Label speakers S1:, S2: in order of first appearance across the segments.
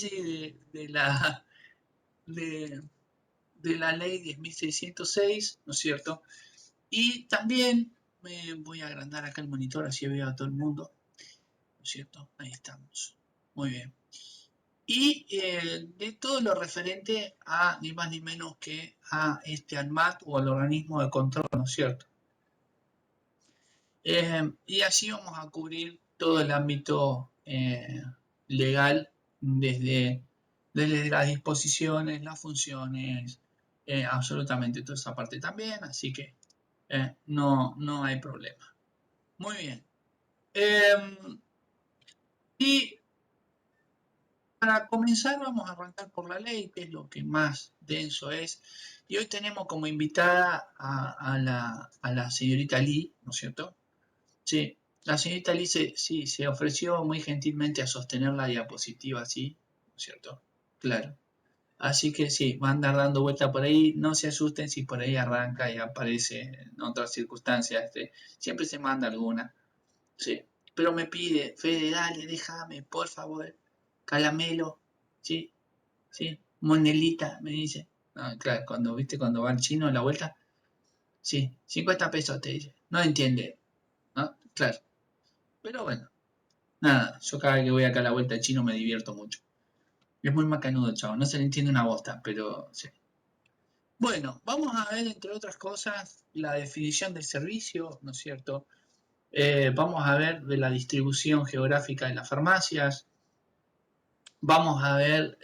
S1: de la, de, de la ley 10.606, ¿no es cierto? Y también me voy a agrandar acá el monitor, así veo a todo el mundo, ¿no es cierto? Ahí estamos. Muy bien. Y de todo lo referente a ni más ni menos que a este ANMAT o al organismo de control, ¿no es cierto? Y así vamos a cubrir todo el ámbito legal desde las disposiciones, las funciones, absolutamente toda esa parte también, así que no hay problema. Muy bien. Y para comenzar vamos a arrancar por la ley, que es lo que más denso es. Y hoy tenemos como invitada a la señorita Lee, ¿no es cierto? Sí, la señorita Lee sí, se ofreció muy gentilmente a sostener la diapositiva, ¿sí? ¿No es cierto? Claro. Así que sí, va a andar dando vuelta por ahí. No se asusten si por ahí arranca y aparece en otras circunstancias. Siempre se manda alguna. Sí. Pero me pide, Fede, dale, déjame, por favor. Calamelo. Sí, sí. Monelita, me dice. Ah, claro, cuando va el chino a la vuelta. Sí, 50 pesos te dice. No entiende. ¿No? Claro. Pero bueno, nada, yo cada vez que voy acá a la vuelta al chino me divierto mucho. Es muy macanudo, chavo. No se le entiende una bosta, pero sí. Bueno, vamos a ver, entre otras cosas, la definición del servicio, ¿no es cierto? Vamos a ver de la distribución geográfica de las farmacias. Vamos a ver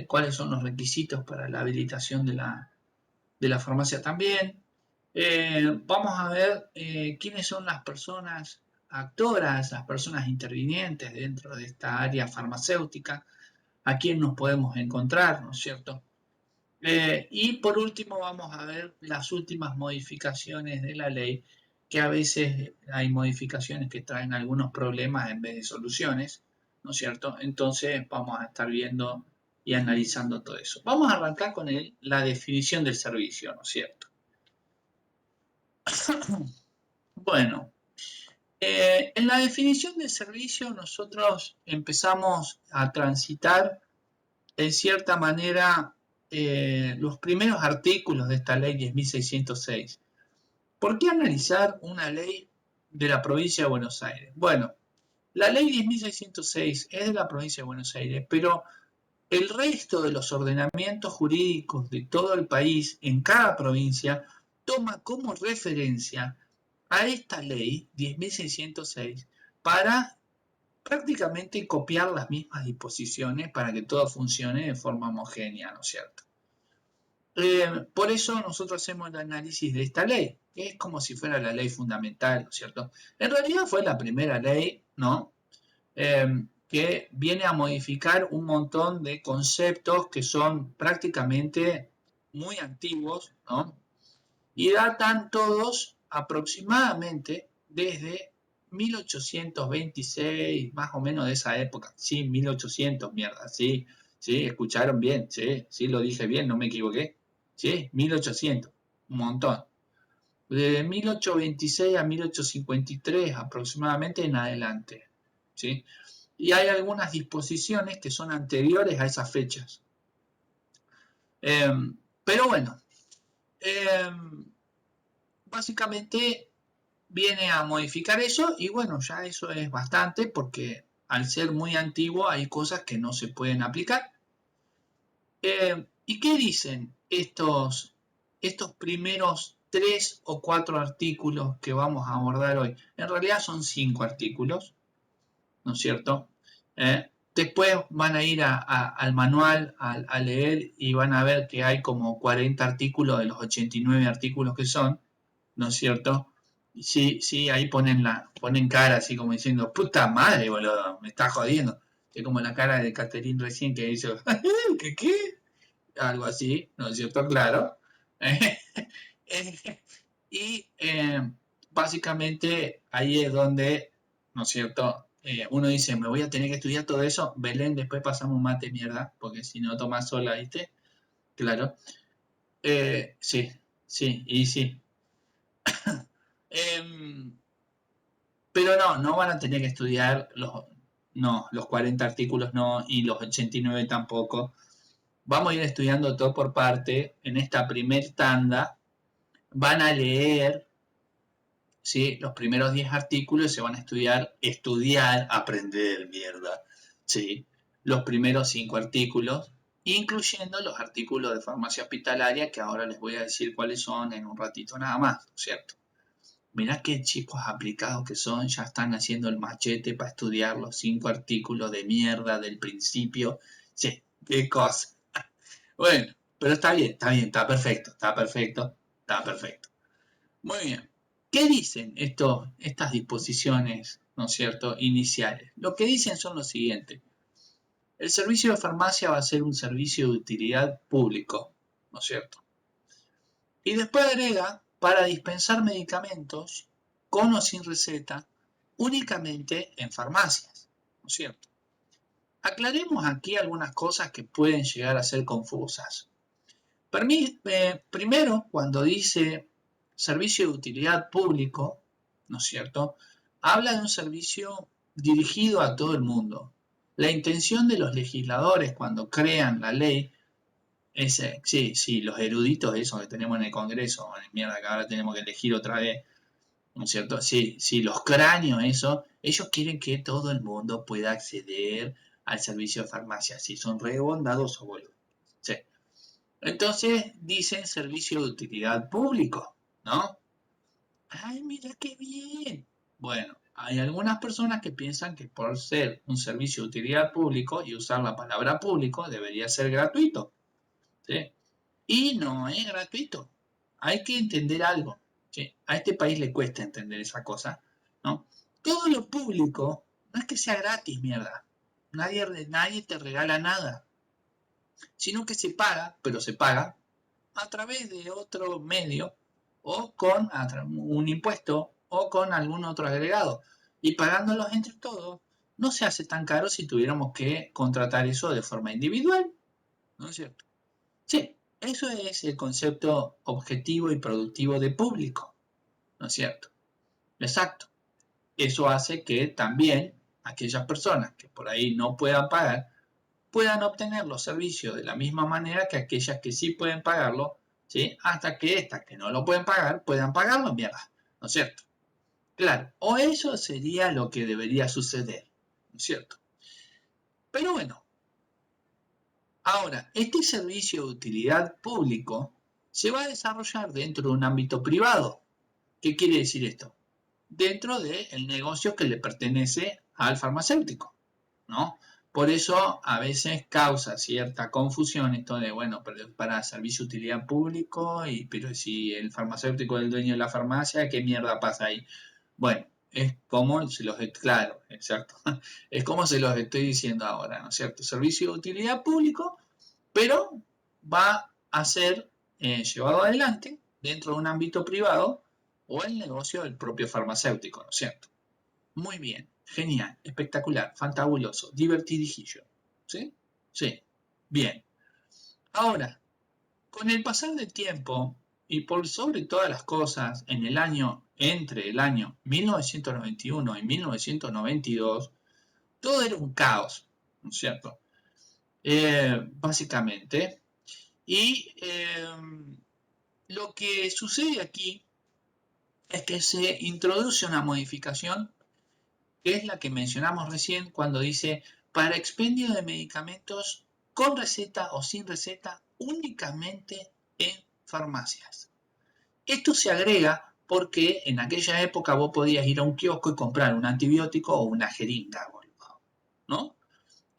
S1: cuáles son los requisitos para la habilitación de la farmacia también. Vamos a ver quiénes son las personas actoras, las personas intervinientes dentro de esta área farmacéutica, a quién nos podemos encontrar, ¿no es cierto? Y por último vamos a ver las últimas modificaciones de la ley, que a veces hay modificaciones que traen algunos problemas en vez de soluciones, ¿no es cierto? Entonces vamos a estar viendo y analizando todo eso. Vamos a arrancar con la definición del servicio, ¿no es cierto? Bueno, en la definición del servicio nosotros empezamos a transitar en cierta manera los primeros artículos de esta ley 10.606. ¿Por qué analizar una ley de la provincia de Buenos Aires? Bueno, la ley 10.606 es de la provincia de Buenos Aires, pero el resto de los ordenamientos jurídicos de todo el país, en cada provincia, toma como referencia a esta ley 10.606 para prácticamente copiar las mismas disposiciones para que todo funcione de forma homogénea, ¿no es cierto? Por eso nosotros hacemos el análisis de esta ley, que es como si fuera la ley fundamental, ¿no es cierto? En realidad fue la primera ley, ¿no? Que viene a modificar un montón de conceptos que son prácticamente muy antiguos, ¿no? Y datan todos aproximadamente desde 1826, más o menos de esa época. Sí, 1800, mierda, sí, sí, escucharon bien, sí, sí, lo dije bien, no me equivoqué. Sí, 1800, un montón. De 1826 a 1853 aproximadamente en adelante, ¿sí? Y hay algunas disposiciones que son anteriores a esas fechas. Pero bueno, básicamente viene a modificar eso y bueno, ya eso es bastante porque al ser muy antiguo hay cosas que no se pueden aplicar. ¿Y qué dicen estos primeros 3 o 4 artículos que vamos a abordar hoy? En realidad son 5 artículos, ¿no es cierto? Después van a ir al manual a leer y van a ver que hay como 40 artículos de los 89 artículos que son, ¿no es cierto? Sí, sí, ahí ponen cara así como diciendo, puta madre, boludo, me está jodiendo. Es como la cara de Catherine recién que hizo, ¿qué? Algo así, ¿no es cierto? Claro. Y básicamente ahí es donde, ¿no es cierto? Uno dice, me voy a tener que estudiar todo eso. Belén, después pasamos un mate mierda, porque si no tomas sola, ¿viste? Claro. Sí, sí, y sí. Em, pero no van a tener que estudiar no, los 40 artículos no, y los 89 tampoco. Vamos a ir estudiando todo por parte. En esta primer tanda van a leer, ¿sí?, los primeros 10 artículos y se van a estudiar, aprender, mierda, ¿sí?, los primeros 5 artículos, incluyendo los artículos de farmacia hospitalaria, que ahora les voy a decir cuáles son en un ratito nada más, ¿cierto? Mirá qué chicos aplicados que son, ya están haciendo el machete para estudiar los 5 artículos de mierda del principio. Sí, qué cosa. Bueno, pero está bien, está perfecto, está perfecto, está perfecto. Muy bien. ¿Qué dicen estas disposiciones, ¿no es cierto?, iniciales? Lo que dicen son lo siguiente. El servicio de farmacia va a ser un servicio de utilidad público, ¿no es cierto? Y después agrega, para dispensar medicamentos, con o sin receta, únicamente en farmacias, ¿no es cierto? Aclaremos aquí algunas cosas que pueden llegar a ser confusas. Primero, cuando dice servicio de utilidad público, ¿no es cierto?, habla de un servicio dirigido a todo el mundo. La intención de los legisladores cuando crean la ley es, sí, los eruditos esos que tenemos en el Congreso, mierda, que ahora tenemos que elegir otra vez, ¿no es cierto? Sí, los cráneos, eso, ellos quieren que todo el mundo pueda acceder al servicio de farmacia. Sí, son re bondadosos, boludo. Sí. Entonces dicen servicio de utilidad público, ¿no? Ay, mira qué bien. Bueno, hay algunas personas que piensan que por ser un servicio de utilidad público y usar la palabra público debería ser gratuito, ¿sí? Y no es gratuito. Hay que entender algo, ¿sí? A este país le cuesta entender esa cosa, ¿no? Todo lo público no es que sea gratis, mierda. Nadie te regala nada, sino que se paga, pero se paga a través de otro medio o con un impuesto o con algún otro agregado. Y pagándolos entre todos, no se hace tan caro si tuviéramos que contratar eso de forma individual, ¿no es cierto? Sí, eso es el concepto objetivo y productivo de público, ¿no es cierto? Exacto. Eso hace que también aquellas personas que por ahí no puedan pagar puedan obtener los servicios de la misma manera que aquellas que sí pueden pagarlo, ¿sí?, hasta que estas que no lo pueden pagar puedan pagarlo, mierda, ¿no es cierto? Claro, o eso sería lo que debería suceder, ¿no es cierto? Pero bueno, ahora, este servicio de utilidad público se va a desarrollar dentro de un ámbito privado. ¿Qué quiere decir esto? Dentro del negocio que le pertenece al farmacéutico, ¿no? Por eso a veces causa cierta confusión esto de, bueno, pero para servicio de utilidad público, pero si el farmacéutico es el dueño de la farmacia, ¿qué mierda pasa ahí? Bueno, es como se los, claro, exacto, es como se los estoy diciendo ahora, ¿no es cierto? Servicio de utilidad público, pero va a ser llevado adelante dentro de un ámbito privado o el negocio del propio farmacéutico, ¿no es cierto? Muy bien, genial, espectacular, fantabuloso, divertidillo. ¿Sí? Sí, bien. Ahora, con el pasar del tiempo y por sobre todas las cosas, entre el año 1991 y 1992, todo era un caos, ¿no es cierto? Básicamente. Y lo que sucede aquí es que se introduce una modificación que es la que mencionamos recién cuando dice para expendio de medicamentos con receta o sin receta únicamente en farmacias. Esto se agrega porque en aquella época vos podías ir a un kiosco y comprar un antibiótico o una jeringa, ¿no?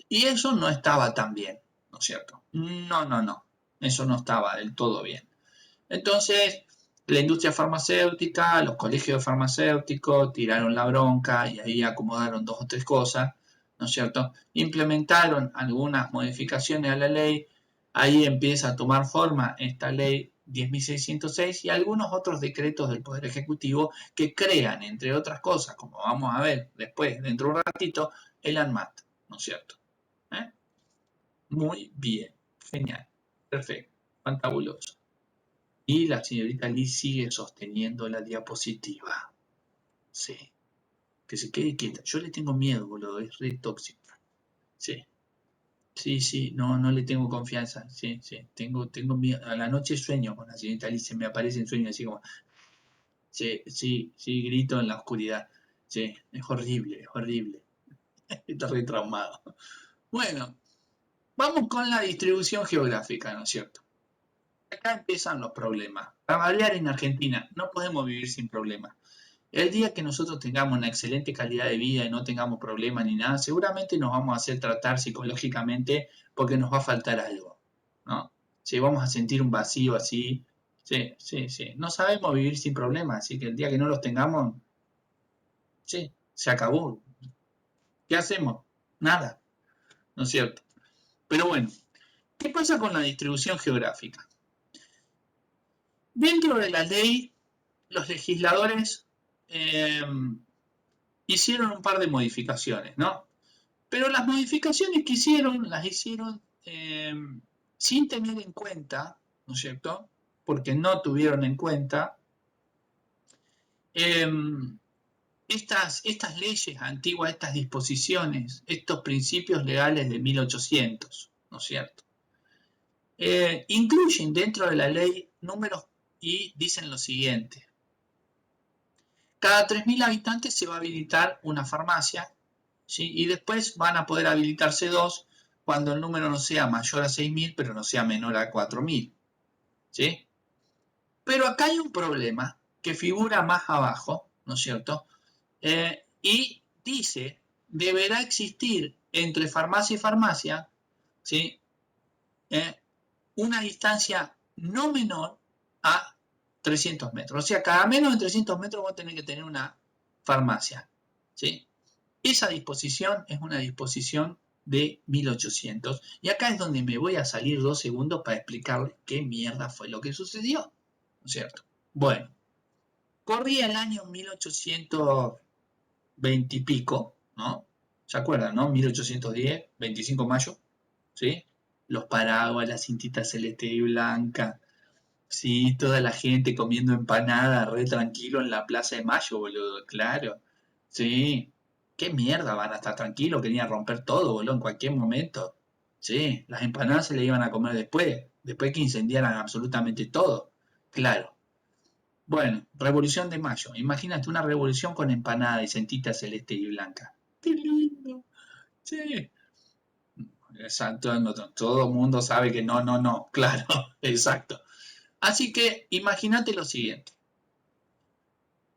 S1: Y eso no estaba tan bien, ¿no es cierto? No, eso no estaba del todo bien. Entonces, la industria farmacéutica, los colegios farmacéuticos tiraron la bronca y ahí acomodaron dos o tres cosas, ¿no es cierto? Implementaron algunas modificaciones a la ley, ahí empieza a tomar forma esta ley 10.606 y algunos otros decretos del Poder Ejecutivo que crean, entre otras cosas, como vamos a ver después, dentro de un ratito, el ANMAT, ¿no es cierto? ¿Eh? Muy bien, genial, perfecto, fantabuloso. Y la señorita Liz sigue sosteniendo la diapositiva. Sí. que se quede quieta. Yo le tengo miedo, boludo, es re tóxica. Sí, sí, no le tengo confianza. Sí, tengo miedo. A la noche sueño con la señorita Alicia, me aparece en sueños así como, sí, grito en la oscuridad. Sí, es horrible, es horrible. Está re traumado. Bueno, vamos con la distribución geográfica, ¿no es cierto? Acá empiezan los problemas. Para variar en Argentina, no podemos vivir sin problemas. El día que nosotros tengamos una excelente calidad de vida y no tengamos problemas ni nada, seguramente nos vamos a hacer tratar psicológicamente porque nos va a faltar algo, ¿no? Si vamos a sentir un vacío así, sí. No sabemos vivir sin problemas, así que el día que no los tengamos, sí, se acabó. ¿Qué hacemos? Nada, ¿no es cierto? Pero bueno, ¿qué pasa con la distribución geográfica? Dentro de la ley, los legisladores eh, hicieron un par de modificaciones, ¿no? Pero las modificaciones que hicieron, las hicieron sin tener en cuenta, ¿no es cierto? Porque no tuvieron en cuenta eh, estas leyes antiguas, estas disposiciones, estos principios legales de 1800, ¿no es cierto? Incluyen dentro de la ley números y dicen lo siguiente. Cada 3.000 habitantes se va a habilitar una farmacia, ¿sí? Y después van a poder habilitarse dos cuando el número no sea mayor a 6.000, pero no sea menor a 4.000. ¿Sí? Pero acá hay un problema que figura más abajo, ¿no es cierto? Y dice, deberá existir entre farmacia y farmacia, ¿sí? Una distancia no menor a 300 metros. O sea, cada menos de 300 metros vos tenés que tener una farmacia, ¿sí? Esa disposición es una disposición de 1800. Y acá es donde me voy a salir 2 segundos para explicarles qué mierda fue lo que sucedió, ¿no es cierto? Bueno, corría el año 1820 y pico, ¿no? ¿Se acuerdan, no? 1810, 25 de mayo, ¿sí? Los paraguas, la cintita celeste y blanca, sí, toda la gente comiendo empanada re tranquilo en la Plaza de Mayo, boludo, claro. Sí, qué mierda van a estar tranquilos, querían romper todo, boludo, en cualquier momento. Sí, las empanadas se le iban a comer después que incendiaran absolutamente todo. Claro. Bueno, Revolución de Mayo. Imagínate una revolución con empanada y centita celeste y blanca. Qué lindo. Sí. Exacto, todo el mundo sabe que no. Claro, exacto. Así que imagínate lo siguiente.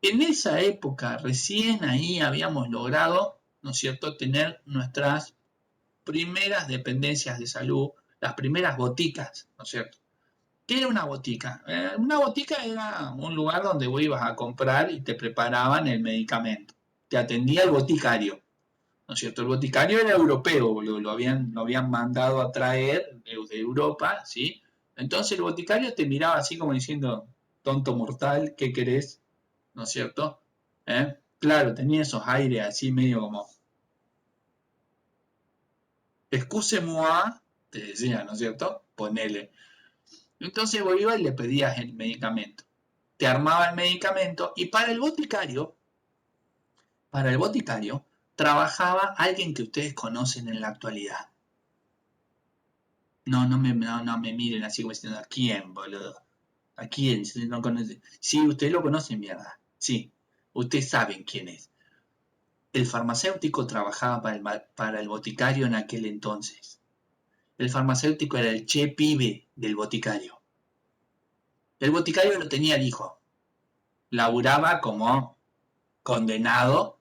S1: En esa época, recién ahí habíamos logrado, ¿no es cierto?, tener nuestras primeras dependencias de salud, las primeras boticas, ¿no es cierto? ¿Qué era una botica? Una botica era un lugar donde vos ibas a comprar y te preparaban el medicamento. Te atendía el boticario, ¿no es cierto? El boticario era europeo, lo habían mandado a traer de Europa, ¿sí? Entonces el boticario te miraba así como diciendo, tonto mortal, ¿qué querés? ¿No es cierto? Claro, tenía esos aires así medio como, excuse-moi, te decía, ¿no es cierto? Ponele. Entonces vos ibas y le pedías el medicamento. Te armaba el medicamento y para el boticario, trabajaba alguien que ustedes conocen en la actualidad. No me miren así como diciendo, ¿a quién, boludo? ¿A quién? Si no conoce. Sí, ustedes lo conocen, mierda. Sí, ustedes saben quién es. El farmacéutico trabajaba para el boticario en aquel entonces. El farmacéutico era el che pibe del boticario. El boticario lo tenía el hijo. Laburaba como condenado,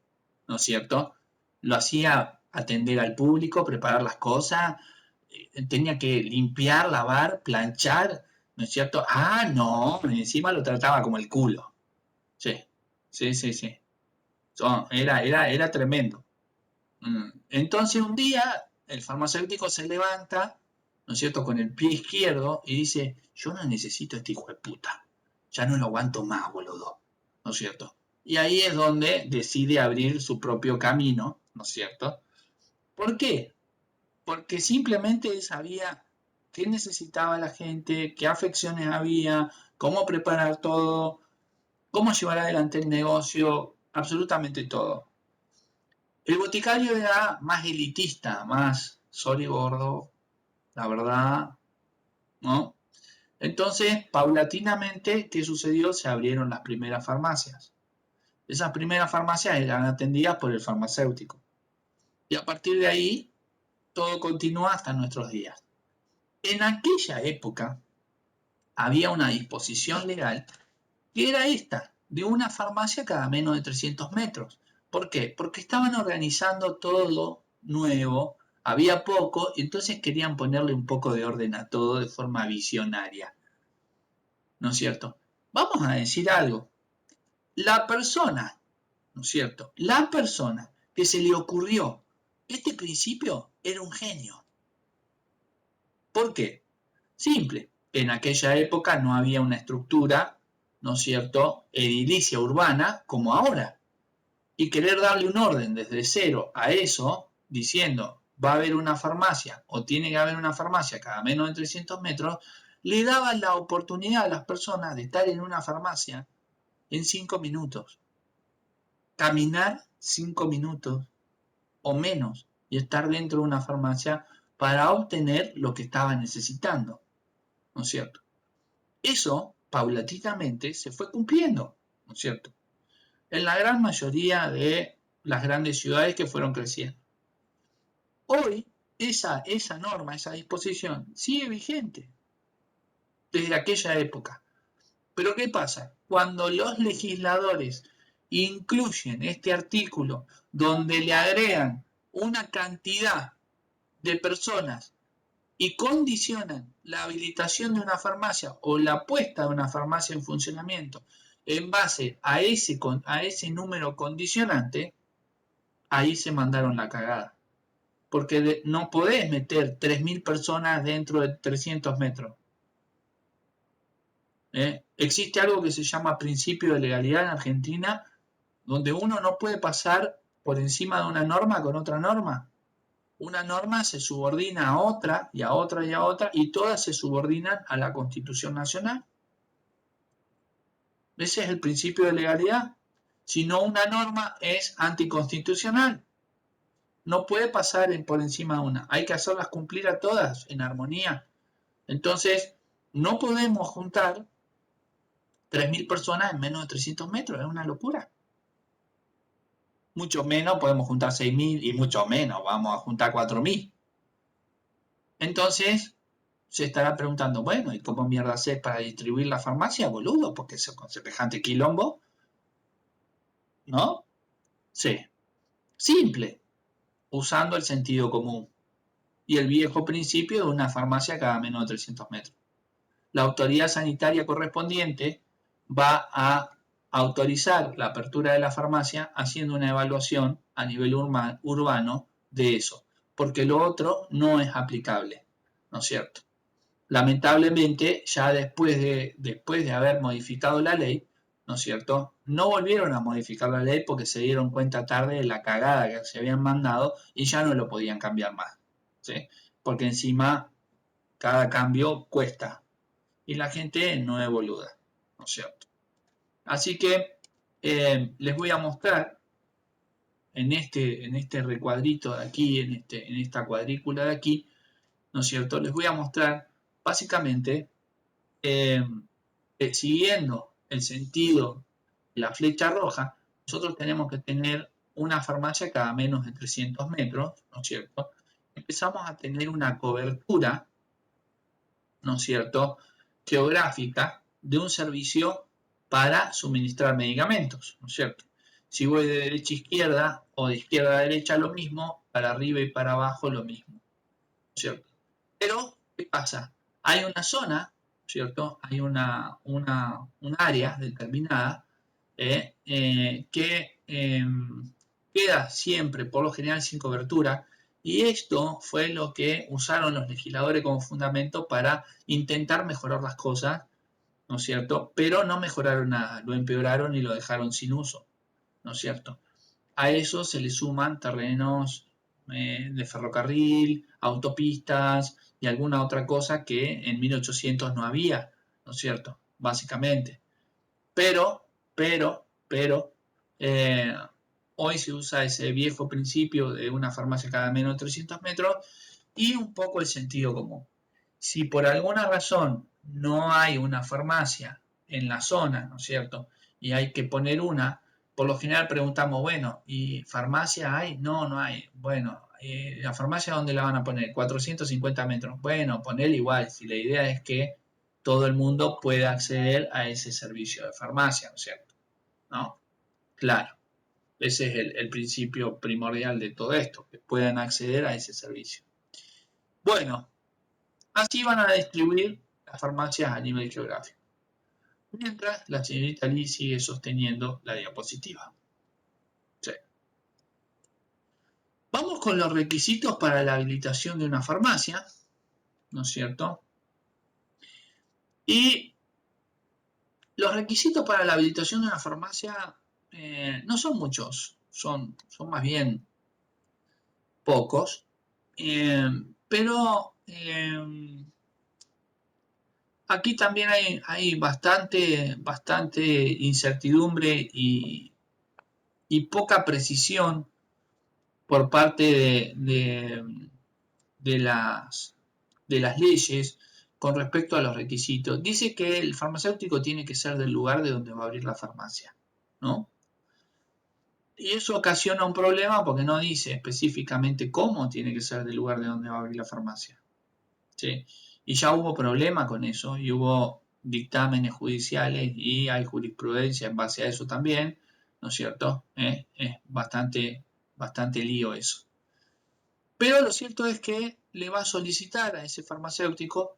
S1: ¿no es cierto? Lo hacía atender al público, preparar las cosas, tenía que limpiar, lavar, planchar, ¿no es cierto? Ah, no, encima lo trataba como el culo. Sí, sí. Era tremendo. Entonces un día el farmacéutico se levanta, ¿no es cierto?, con el pie izquierdo y dice, yo no necesito a este hijo de puta, ya no lo aguanto más, boludo, ¿no es cierto? Y ahí es donde decide abrir su propio camino, ¿no es cierto? ¿Por qué? Porque simplemente él sabía qué necesitaba la gente, qué afecciones había, cómo preparar todo, cómo llevar adelante el negocio, absolutamente todo. El boticario era más elitista, más sorry gordo, la verdad, ¿no? Entonces, paulatinamente, ¿qué sucedió? Se abrieron las primeras farmacias. Esas primeras farmacias eran atendidas por el farmacéutico. Y a partir de ahí, todo continúa hasta nuestros días. En aquella época, había una disposición legal que era esta, de una farmacia cada menos de 300 metros. ¿Por qué? Porque estaban organizando todo nuevo, había poco, y entonces querían ponerle un poco de orden a todo de forma visionaria. ¿No es cierto? Vamos a decir algo. La persona, ¿no es cierto? La persona que se le ocurrió este principio era un genio. ¿Por qué? Simple. En aquella época no había una estructura, ¿no es cierto?, edilicia urbana como ahora. Y querer darle un orden desde cero a eso, diciendo va a haber una farmacia o tiene que haber una farmacia cada menos de 300 metros, le daba la oportunidad a las personas de estar en una farmacia en 5 minutos. Caminar 5 minutos o menos y estar dentro de una farmacia para obtener lo que estaba necesitando, ¿no es cierto? Eso paulatinamente se fue cumpliendo, ¿no es cierto? En la gran mayoría de las grandes ciudades que fueron creciendo. Hoy esa norma, esa disposición sigue vigente desde aquella época. Pero ¿qué pasa? Cuando los legisladores incluyen este artículo donde le agregan una cantidad de personas y condicionan la habilitación de una farmacia o la puesta de una farmacia en funcionamiento en base a ese número condicionante, ahí se mandaron la cagada. Porque no podés meter 3.000 personas dentro de 300 metros. Existe algo que se llama principio de legalidad en Argentina, donde uno no puede pasar por encima de una norma con otra norma. Una norma se subordina a otra y a otra y a otra y todas se subordinan a la Constitución Nacional. Ese es el principio de legalidad. Si no, una norma es anticonstitucional. No puede pasar por encima de una. Hay que hacerlas cumplir a todas en armonía. Entonces, no podemos juntar 3.000 personas en menos de 300 metros. Es una locura. Mucho menos podemos juntar 6.000 y mucho menos vamos a juntar 4.000. Entonces, se estará preguntando, bueno, ¿y cómo mierda hacer para distribuir la farmacia, boludo? Porque con semejante quilombo, ¿no? Sí. Simple. Usando el sentido común. Y el viejo principio de una farmacia cada menos de 300 metros. La autoridad sanitaria correspondiente va a autorizar la apertura de la farmacia haciendo una evaluación a nivel urbano de eso, porque lo otro no es aplicable, ¿no es cierto? Lamentablemente, ya después de haber modificado la ley, ¿no es cierto?, no volvieron a modificar la ley porque se dieron cuenta tarde de la cagada que se habían mandado y ya no lo podían cambiar más, ¿sí? Porque encima cada cambio cuesta y la gente no es boluda, ¿no es cierto? Así que les voy a mostrar en este recuadrito de aquí, en esta cuadrícula de aquí, ¿no es cierto? Les voy a mostrar básicamente, siguiendo el sentido de la flecha roja, nosotros tenemos que tener una farmacia cada menos de 300 metros, ¿no es cierto? Empezamos a tener una cobertura, ¿no es cierto?, geográfica de un servicio para suministrar medicamentos, ¿no es cierto? Si voy de derecha a izquierda o de izquierda a derecha lo mismo, para arriba y para abajo lo mismo, ¿no es cierto? Pero, ¿qué pasa? Hay una zona, ¿cierto? Hay un área determinada que queda siempre, por lo general, sin cobertura, y esto fue lo que usaron los legisladores como fundamento para intentar mejorar las cosas, ¿no es cierto? Pero no mejoraron nada, lo empeoraron y lo dejaron sin uso, ¿no es cierto? A eso se le suman terrenos de ferrocarril, autopistas y alguna otra cosa que en 1800 no había, ¿no es cierto? Básicamente. Pero, eh, Hoy se usa ese viejo principio de una farmacia cada menos de 300 metros y un poco el sentido común. Si por alguna razón no hay una farmacia en la zona, ¿no es cierto? Y hay que poner una, por lo general preguntamos, bueno, ¿y farmacia hay? No, no hay. Bueno, ¿la farmacia dónde la van a poner? 450 metros. Bueno, ponerla igual, si la idea es que todo el mundo pueda acceder a ese servicio de farmacia, ¿no es cierto? ¿No? Claro, ese es el principio primordial de todo esto, que puedan acceder a ese servicio. Bueno, así van a distribuir las farmacias a nivel geográfico. Mientras la señorita Lee sigue sosteniendo la diapositiva. Sí. Vamos con los requisitos para la habilitación de una farmacia, ¿no es cierto? Y los requisitos para la habilitación de una farmacia no son muchos, son más bien pocos, pero aquí también hay bastante incertidumbre y poca precisión por parte de las leyes con respecto a los requisitos. Dice que el farmacéutico tiene que ser del lugar de donde va a abrir la farmacia, ¿no? Y eso ocasiona un problema porque no dice específicamente cómo tiene que ser del lugar de donde va a abrir la farmacia. ¿Sí? Y ya hubo problema con eso y hubo dictámenes judiciales y hay jurisprudencia en base a eso también, ¿no es cierto? Es bastante lío eso. Pero lo cierto es que le va a solicitar a ese farmacéutico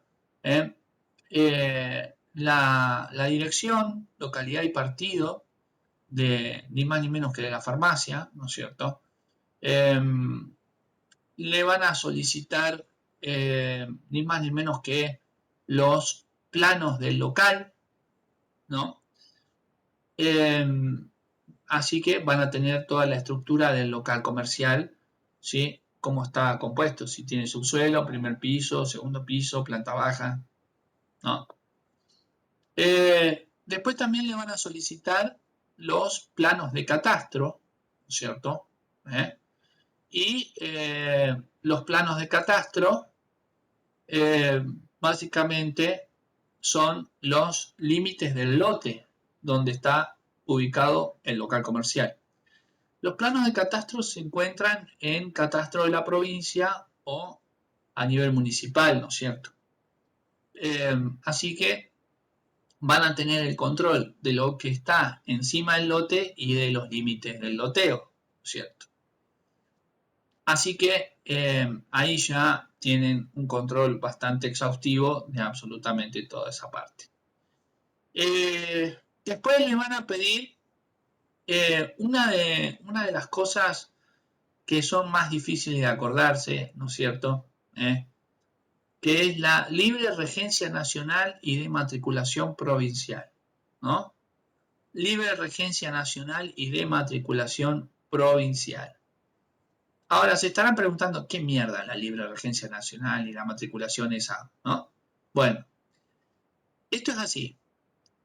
S1: la dirección, localidad y partido de ni más ni menos que de la farmacia, ¿no es cierto? Le van a solicitar ni más ni menos que los planos del local, ¿no? Así que van a tener toda la estructura del local comercial, ¿sí? Cómo está compuesto, si tiene subsuelo, primer piso, segundo piso, planta baja, ¿no? Después también le van a solicitar los planos de catastro, ¿no es cierto? Y los planos de catastro básicamente son los límites del lote donde está ubicado el local comercial. Los planos de catastro se encuentran en catastro de la provincia o a nivel municipal, ¿no es cierto? Así que van a tener el control de lo que está encima del lote y de los límites del loteo, ¿no es cierto? Así que ahí ya tienen un control bastante exhaustivo de absolutamente toda esa parte. Después le van a pedir una de las cosas que son más difíciles de acordarse, ¿no es cierto? Que es la libre regencia nacional y de matriculación provincial, ¿no? Libre regencia nacional y de matriculación provincial. Ahora se estarán preguntando qué mierda es la libre regencia nacional y la matriculación esa, ¿no? Bueno, esto es así.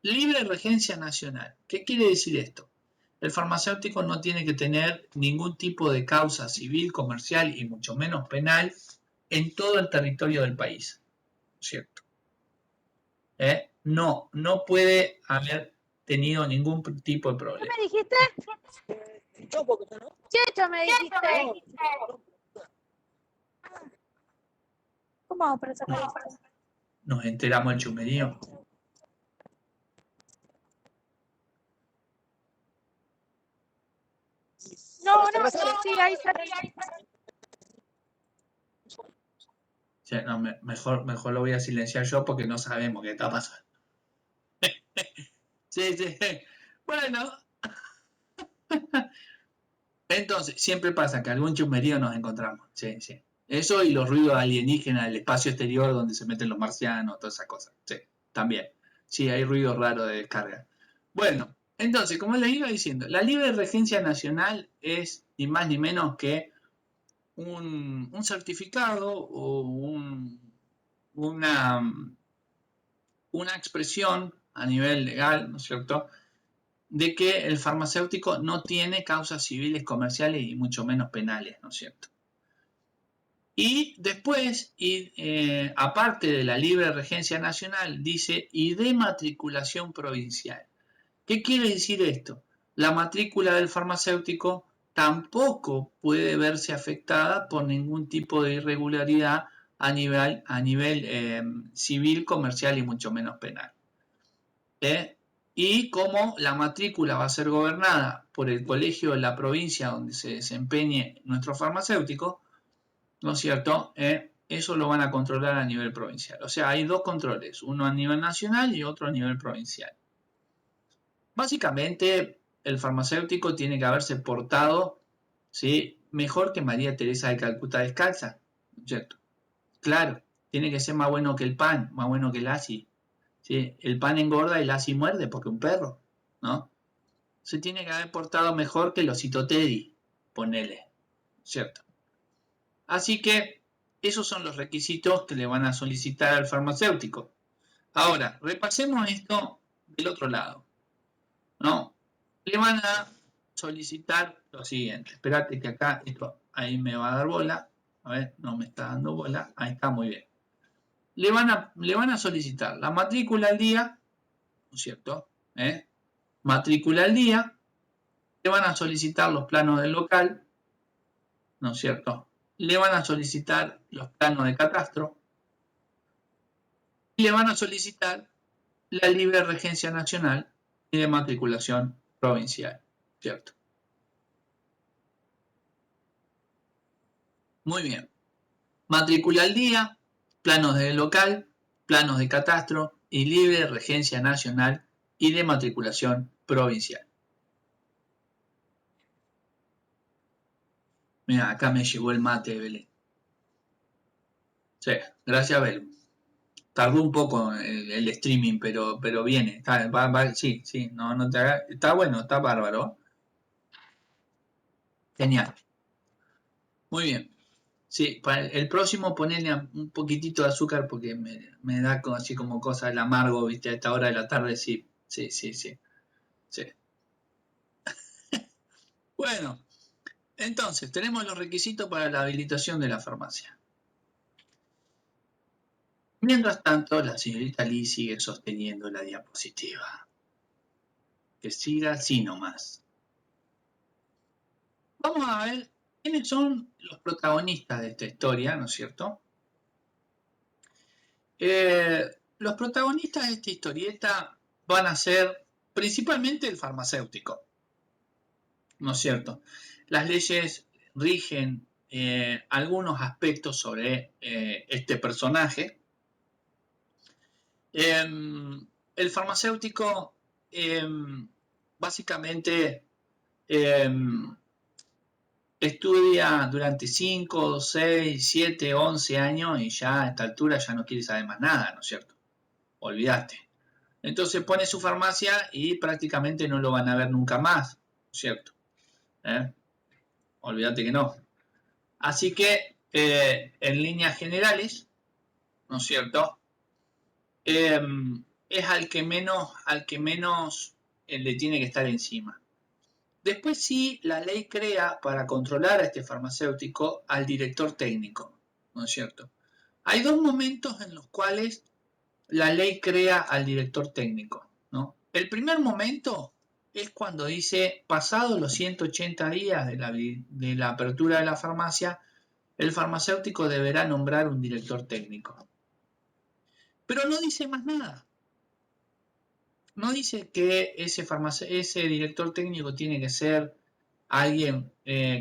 S1: Libre regencia nacional. ¿Qué quiere decir esto? El farmacéutico no tiene que tener ningún tipo de causa civil, comercial y mucho menos penal en todo el territorio del país, ¿cierto? No puede haber tenido ningún tipo de
S2: ¿Qué
S1: problema.
S2: me dijiste? Checho, me dijiste. ¿Cómo hago para sacar esto?
S1: Nos enteramos del chumerío.
S2: No, sí, ahí está.
S1: O sea, no, mejor lo voy a silenciar yo porque no sabemos qué está pasando. Sí. Bueno. Entonces, siempre pasa que algún chumerío nos encontramos. Sí. Eso y los ruidos alienígenas del espacio exterior donde se meten los marcianos, todas esas cosas. Sí, también. Sí, hay ruido raro de descarga. Bueno, entonces, como les iba diciendo, la libre regencia nacional es ni más ni menos que un certificado o una expresión a nivel legal, ¿no es cierto?, de que el farmacéutico no tiene causas civiles, comerciales y mucho menos penales, ¿no es cierto? Y después, aparte de la libre regencia nacional, dice y de matriculación provincial. ¿Qué quiere decir esto? La matrícula del farmacéutico tampoco puede verse afectada por ningún tipo de irregularidad a nivel civil, comercial y mucho menos penal. Y como la matrícula va a ser gobernada por el colegio de la provincia donde se desempeñe nuestro farmacéutico, ¿no es cierto? Eso lo van a controlar a nivel provincial. O sea, hay dos controles, uno a nivel nacional y otro a nivel provincial. Básicamente, el farmacéutico tiene que haberse portado, ¿sí?, mejor que María Teresa de Calcuta descalza, ¿no es cierto? Claro, tiene que ser más bueno que el pan, más bueno que el ASI. ¿Sí? El pan engorda y el ASI muerde porque un perro, ¿no? Se tiene que haber portado mejor que el osito Teddy, ponele, ¿cierto? Así que esos son los requisitos que le van a solicitar al farmacéutico. Ahora, repasemos esto del otro lado, ¿no? Le van a solicitar lo siguiente. Espérate que acá, esto ahí me va a dar bola. A ver, no me está dando bola. Ahí está, muy bien. Le van a solicitar la matrícula al día, ¿no es cierto? Matrícula al día. Le van a solicitar los planos del local, ¿no es cierto? Le van a solicitar los planos de catastro y le van a solicitar la libre regencia nacional y de matriculación provincial, ¿cierto? Muy bien. Matrícula al día, planos de local, planos de catastro y libre regencia nacional y de matriculación provincial. Mira, acá me llegó el mate de Belén. Sí, gracias Belén. Tardó un poco el streaming, pero viene. Sí, sí, no te hagas. Está bueno, está bárbaro. Genial. Muy bien. Sí, para el próximo ponele un poquitito de azúcar porque me da así como cosa del amargo, viste, a esta hora de la tarde, sí, sí, sí, sí, sí. Bueno, entonces, tenemos los requisitos para la habilitación de la farmacia. Mientras tanto, la señorita Lee sigue sosteniendo la diapositiva. Que siga así nomás. Vamos a ver quiénes son los protagonistas de esta historia, ¿no es cierto? Los protagonistas de esta historieta van a ser principalmente el farmacéutico, ¿no es cierto? Las leyes rigen algunos aspectos sobre este personaje. El farmacéutico básicamente estudia durante 5, 6, 7, 11 años y ya a esta altura ya no quiere saber más nada, ¿no es cierto? Olvidaste. Entonces pone su farmacia y prácticamente no lo van a ver nunca más, ¿cierto? Olvídate que no. Así que, en líneas generales, ¿no es cierto? Es al que menos le tiene que estar encima. Después sí, la ley crea para controlar a este farmacéutico al director técnico, ¿no es cierto? Hay dos momentos en los cuales la ley crea al director técnico, ¿no? El primer momento es cuando dice, pasados los 180 días de la apertura de la farmacia, el farmacéutico deberá nombrar un director técnico. Pero no dice más nada. No dice que ese director técnico tiene que ser alguien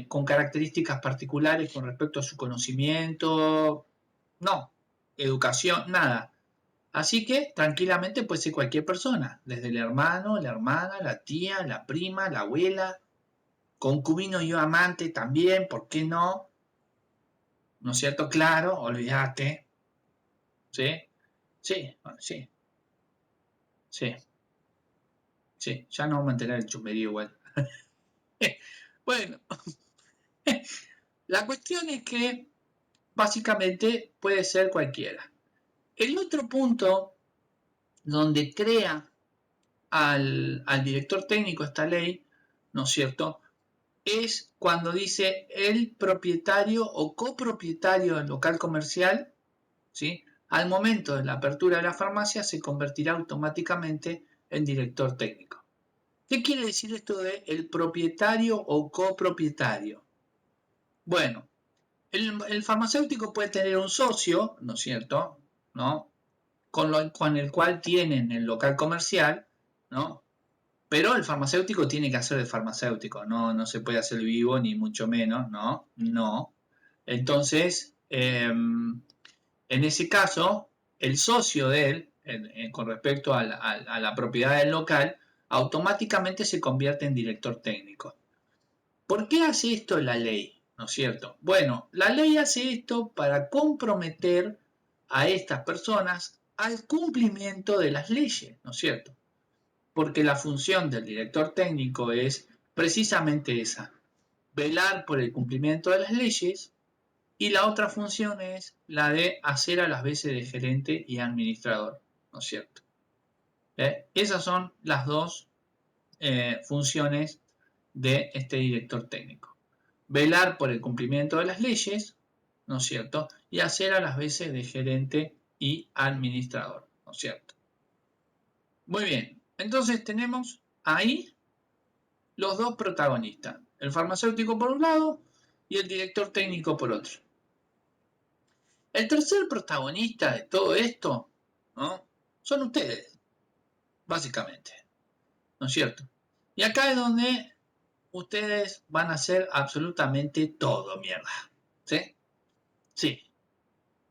S1: con características particulares con respecto a su conocimiento, no, educación, nada. Así que tranquilamente puede ser cualquier persona, desde el hermano, la hermana, la tía, la prima, la abuela, concubino y amante también, ¿por qué no? ¿No es cierto? Claro, olvídate. ¿Sí? Sí, sí, sí, sí, ya no vamos a mantener el chusmerío igual. Bueno, la cuestión es que básicamente puede ser cualquiera. El otro punto donde crea al director técnico esta ley, ¿no es cierto?, es cuando dice el propietario o copropietario del local comercial, ¿sí?, al momento de la apertura de la farmacia se convertirá automáticamente en director técnico. ¿Qué quiere decir esto de el propietario o copropietario? Bueno, el farmacéutico puede tener un socio, ¿no es cierto?, ¿no?, con el cual tienen el local comercial, ¿no?, pero el farmacéutico tiene que hacer de farmacéutico, no se puede hacer vivo ni mucho menos, no. Entonces, en ese caso, el socio de él, con respecto a la propiedad del local, automáticamente se convierte en director técnico. ¿Por qué hace esto la ley? ¿No es cierto? Bueno, la ley hace esto para comprometer a estas personas al cumplimiento de las leyes, ¿no es cierto? Porque la función del director técnico es precisamente esa, velar por el cumplimiento de las leyes, y la otra función es la de hacer a las veces de gerente y administrador, ¿no es cierto? Esas son las dos funciones de este director técnico. Velar por el cumplimiento de las leyes, ¿no es cierto?, y hacer a las veces de gerente y administrador, ¿no es cierto? Muy bien, entonces tenemos ahí los dos protagonistas, el farmacéutico por un lado y el director técnico por otro. El tercer protagonista de todo esto, ¿no?, son ustedes, básicamente, ¿no es cierto? Y acá es donde ustedes van a hacer absolutamente todo, mierda, ¿sí?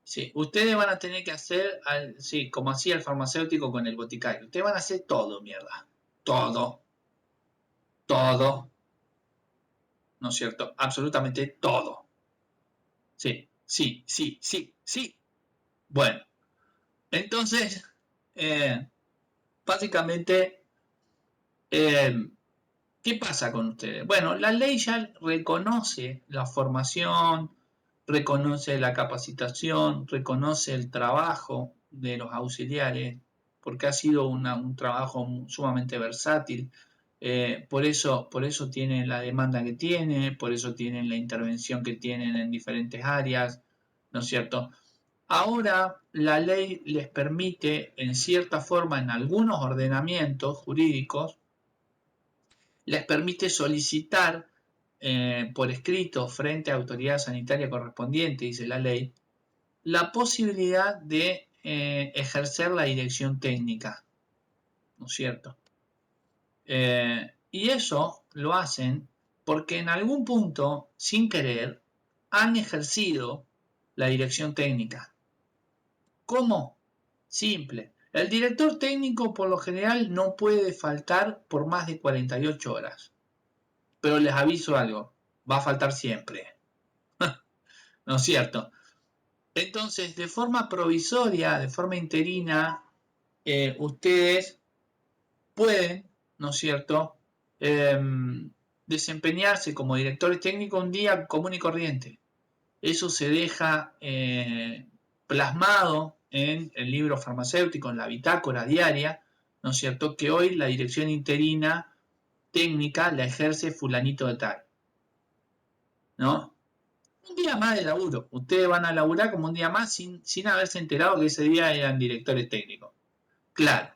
S1: Sí, ustedes van a tener que hacer, sí, como hacía el farmacéutico con el boticario, ustedes van a hacer todo, mierda, todo, ¿no es cierto? Absolutamente todo. Sí. Bueno, entonces, básicamente, ¿qué pasa con ustedes? Bueno, la ley ya reconoce la formación, reconoce la capacitación, reconoce el trabajo de los auxiliares, porque ha sido un trabajo sumamente versátil. Por eso tienen la demanda que tiene, por eso tienen la intervención que tienen en diferentes áreas, ¿no es cierto? Ahora la ley les permite, en cierta forma, en algunos ordenamientos jurídicos, les permite solicitar por escrito frente a autoridad sanitaria correspondiente, dice la ley, la posibilidad de ejercer la dirección técnica, ¿no es cierto? Y eso lo hacen porque en algún punto, sin querer, han ejercido la dirección técnica. ¿Cómo? Simple. El director técnico por lo general no puede faltar por más de 48 horas. Pero les aviso algo, va a faltar siempre. ¿No es cierto? Entonces, de forma provisoria, de forma interina, ustedes pueden, ¿no es cierto?, desempeñarse como directores técnicos un día común y corriente. Eso se deja plasmado en el libro farmacéutico, en la bitácora diaria, ¿no es cierto?, que hoy la dirección interina técnica la ejerce fulanito de tal, ¿no? Un día más de laburo. Ustedes van a laburar como un día más sin haberse enterado que ese día eran directores técnicos. Claro.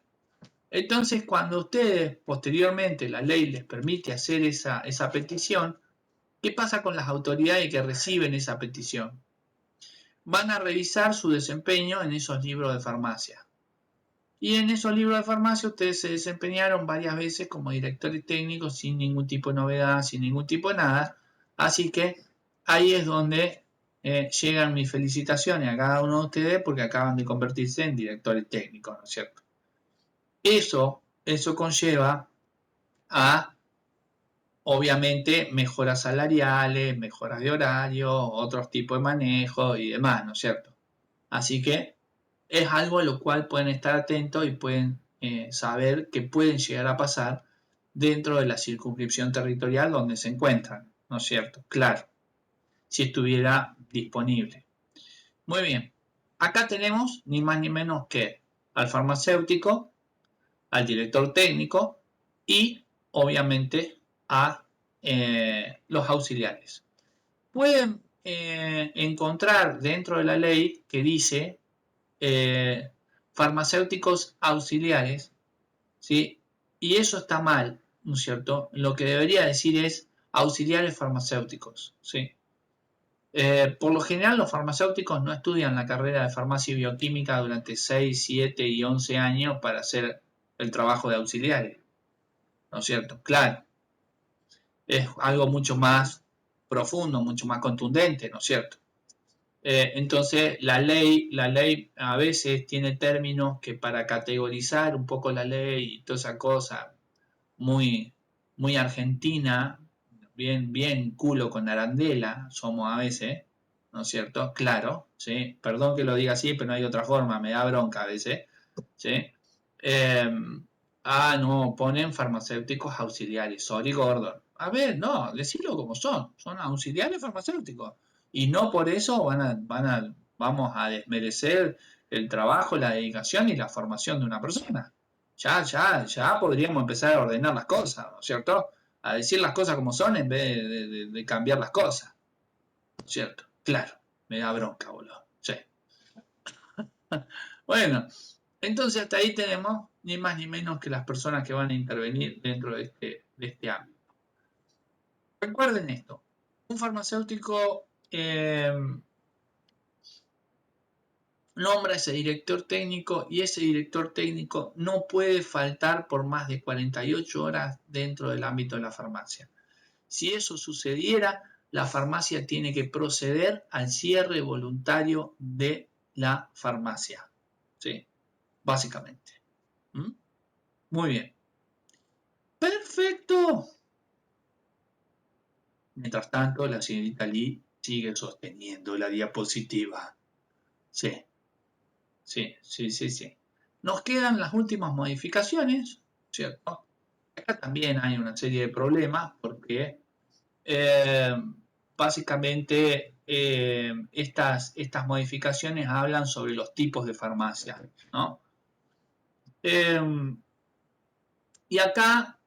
S1: Entonces, cuando ustedes, posteriormente, la ley les permite hacer esa petición, ¿qué pasa con las autoridades que reciben esa petición? Van a revisar su desempeño en esos libros de farmacia. Y en esos libros de farmacia ustedes se desempeñaron varias veces como directores técnicos sin ningún tipo de novedad, sin ningún tipo de nada. Así que ahí es donde llegan mis felicitaciones a cada uno de ustedes porque acaban de convertirse en directores técnicos, ¿no es cierto? Eso conlleva a, obviamente, mejoras salariales, mejoras de horario, otros tipos de manejo y demás, ¿no es cierto? Así que es algo a lo cual pueden estar atentos y pueden saber que pueden llegar a pasar dentro de la circunscripción territorial donde se encuentran, ¿no es cierto? Claro, si estuviera disponible. Muy bien, acá tenemos ni más ni menos que al farmacéutico al director técnico y obviamente a los auxiliares. Pueden encontrar dentro de la ley que dice farmacéuticos auxiliares, ¿sí? Y eso está mal, ¿no es cierto? Lo que debería decir es auxiliares farmacéuticos, ¿sí? Por lo general los farmacéuticos no estudian la carrera de farmacia y bioquímica durante 6, 7 y 11 años para hacer el trabajo de auxiliares, ¿no es cierto? Claro, es algo mucho más profundo, mucho más contundente, ¿no es cierto? Entonces la ley a veces tiene términos que para categorizar un poco la ley y toda esa cosa muy, muy argentina, bien culo con arandela, somos a veces, ¿no es cierto? Claro, ¿sí? Perdón que lo diga así, pero no hay otra forma, me da bronca a veces, ¿sí? Eh, no, ponen farmacéuticos auxiliares, sorry Gordon. A ver, no, decirlo como son auxiliares farmacéuticos. Y no por eso vamos a desmerecer el trabajo, la dedicación y la formación de una persona. Ya podríamos empezar a ordenar las cosas, ¿no es cierto? A decir las cosas como son en vez de cambiar las cosas, ¿no es cierto? Claro, me da bronca, boludo. Sí. Bueno, entonces hasta ahí tenemos ni más ni menos que las personas que van a intervenir dentro de este ámbito. Recuerden esto, un farmacéutico nombra a ese director técnico y ese director técnico no puede faltar por más de 48 horas dentro del ámbito de la farmacia. Si eso sucediera, la farmacia tiene que proceder al cierre voluntario de la farmacia. ¿Sí? Básicamente. ¿Mm? Muy bien. Perfecto. Mientras tanto, la señorita Lee sigue sosteniendo la diapositiva. Sí, sí. Nos quedan las últimas modificaciones, ¿cierto? Acá también hay una serie de problemas porque básicamente estas modificaciones hablan sobre los tipos de farmacia, ¿no? Y acá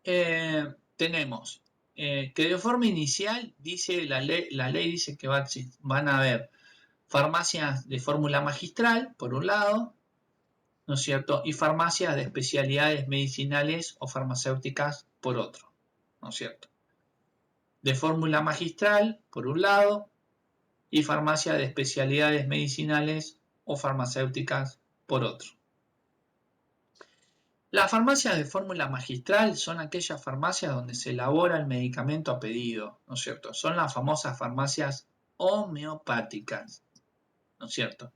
S1: tenemos que de forma inicial dice la ley dice que van a haber farmacias de fórmula magistral, por un lado, ¿no es cierto? Y farmacias de especialidades medicinales o farmacéuticas, por otro, ¿no es cierto? De fórmula magistral, por un lado, y farmacia de especialidades medicinales o farmacéuticas, por otro. Las farmacias de fórmula magistral son aquellas farmacias donde se elabora el medicamento a pedido, ¿no es cierto? Son las famosas farmacias homeopáticas, ¿no es cierto?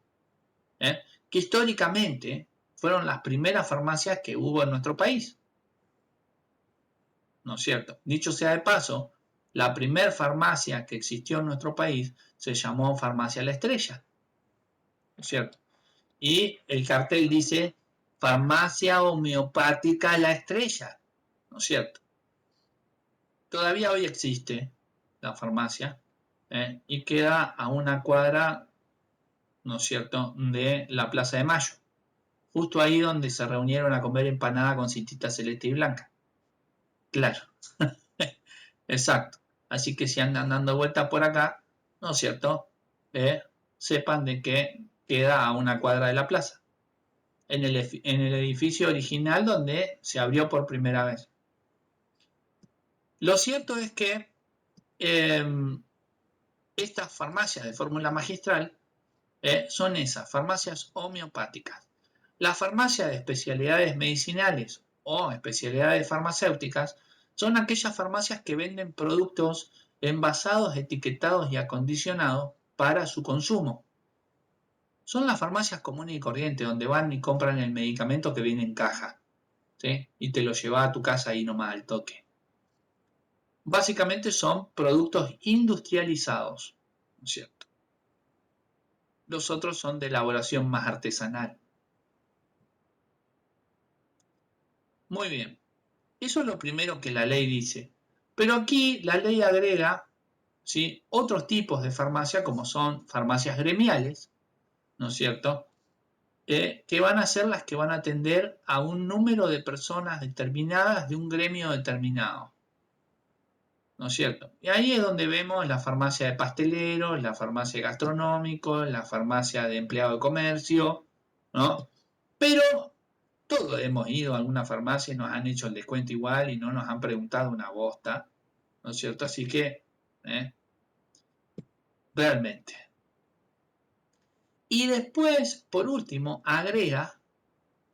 S1: Que históricamente fueron las primeras farmacias que hubo en nuestro país, ¿no es cierto? Dicho sea de paso, la primera farmacia que existió en nuestro país se llamó Farmacia La Estrella, ¿no es cierto? Y el cartel dice Farmacia Homeopática La Estrella, ¿no es cierto? Todavía hoy existe la farmacia y queda a una cuadra, ¿no es cierto?, de la Plaza de Mayo, justo ahí donde se reunieron a comer empanada con cintita celeste y blanca. Claro, exacto. Así que si andan dando vuelta por acá, ¿no es cierto?, sepan de que queda a una cuadra de la plaza, en el edificio original donde se abrió por primera vez. Lo cierto es que estas farmacias de fórmula magistral son esas, farmacias homeopáticas. Las farmacias de especialidades medicinales o especialidades farmacéuticas son aquellas farmacias que venden productos envasados, etiquetados y acondicionados para su consumo. Son las farmacias comunes y corrientes donde van y compran el medicamento que viene en caja, ¿sí? Y te lo lleva a tu casa ahí nomás al toque. Básicamente son productos industrializados, ¿no es cierto? Los otros son de elaboración más artesanal. Muy bien, eso es lo primero que la ley dice. Pero aquí la ley agrega, ¿sí?, otros tipos de farmacia como son farmacias gremiales, ¿no es cierto? que van a ser las que van a atender a un número de personas determinadas de un gremio determinado. ¿No es cierto? Y ahí es donde vemos la farmacia de pasteleros, la farmacia de gastronómicos, la farmacia de empleado de comercio, ¿no? Pero todos hemos ido a alguna farmacia y nos han hecho el descuento igual y no nos han preguntado una bosta, ¿no es cierto? Así que, realmente. Y después, por último, agrega,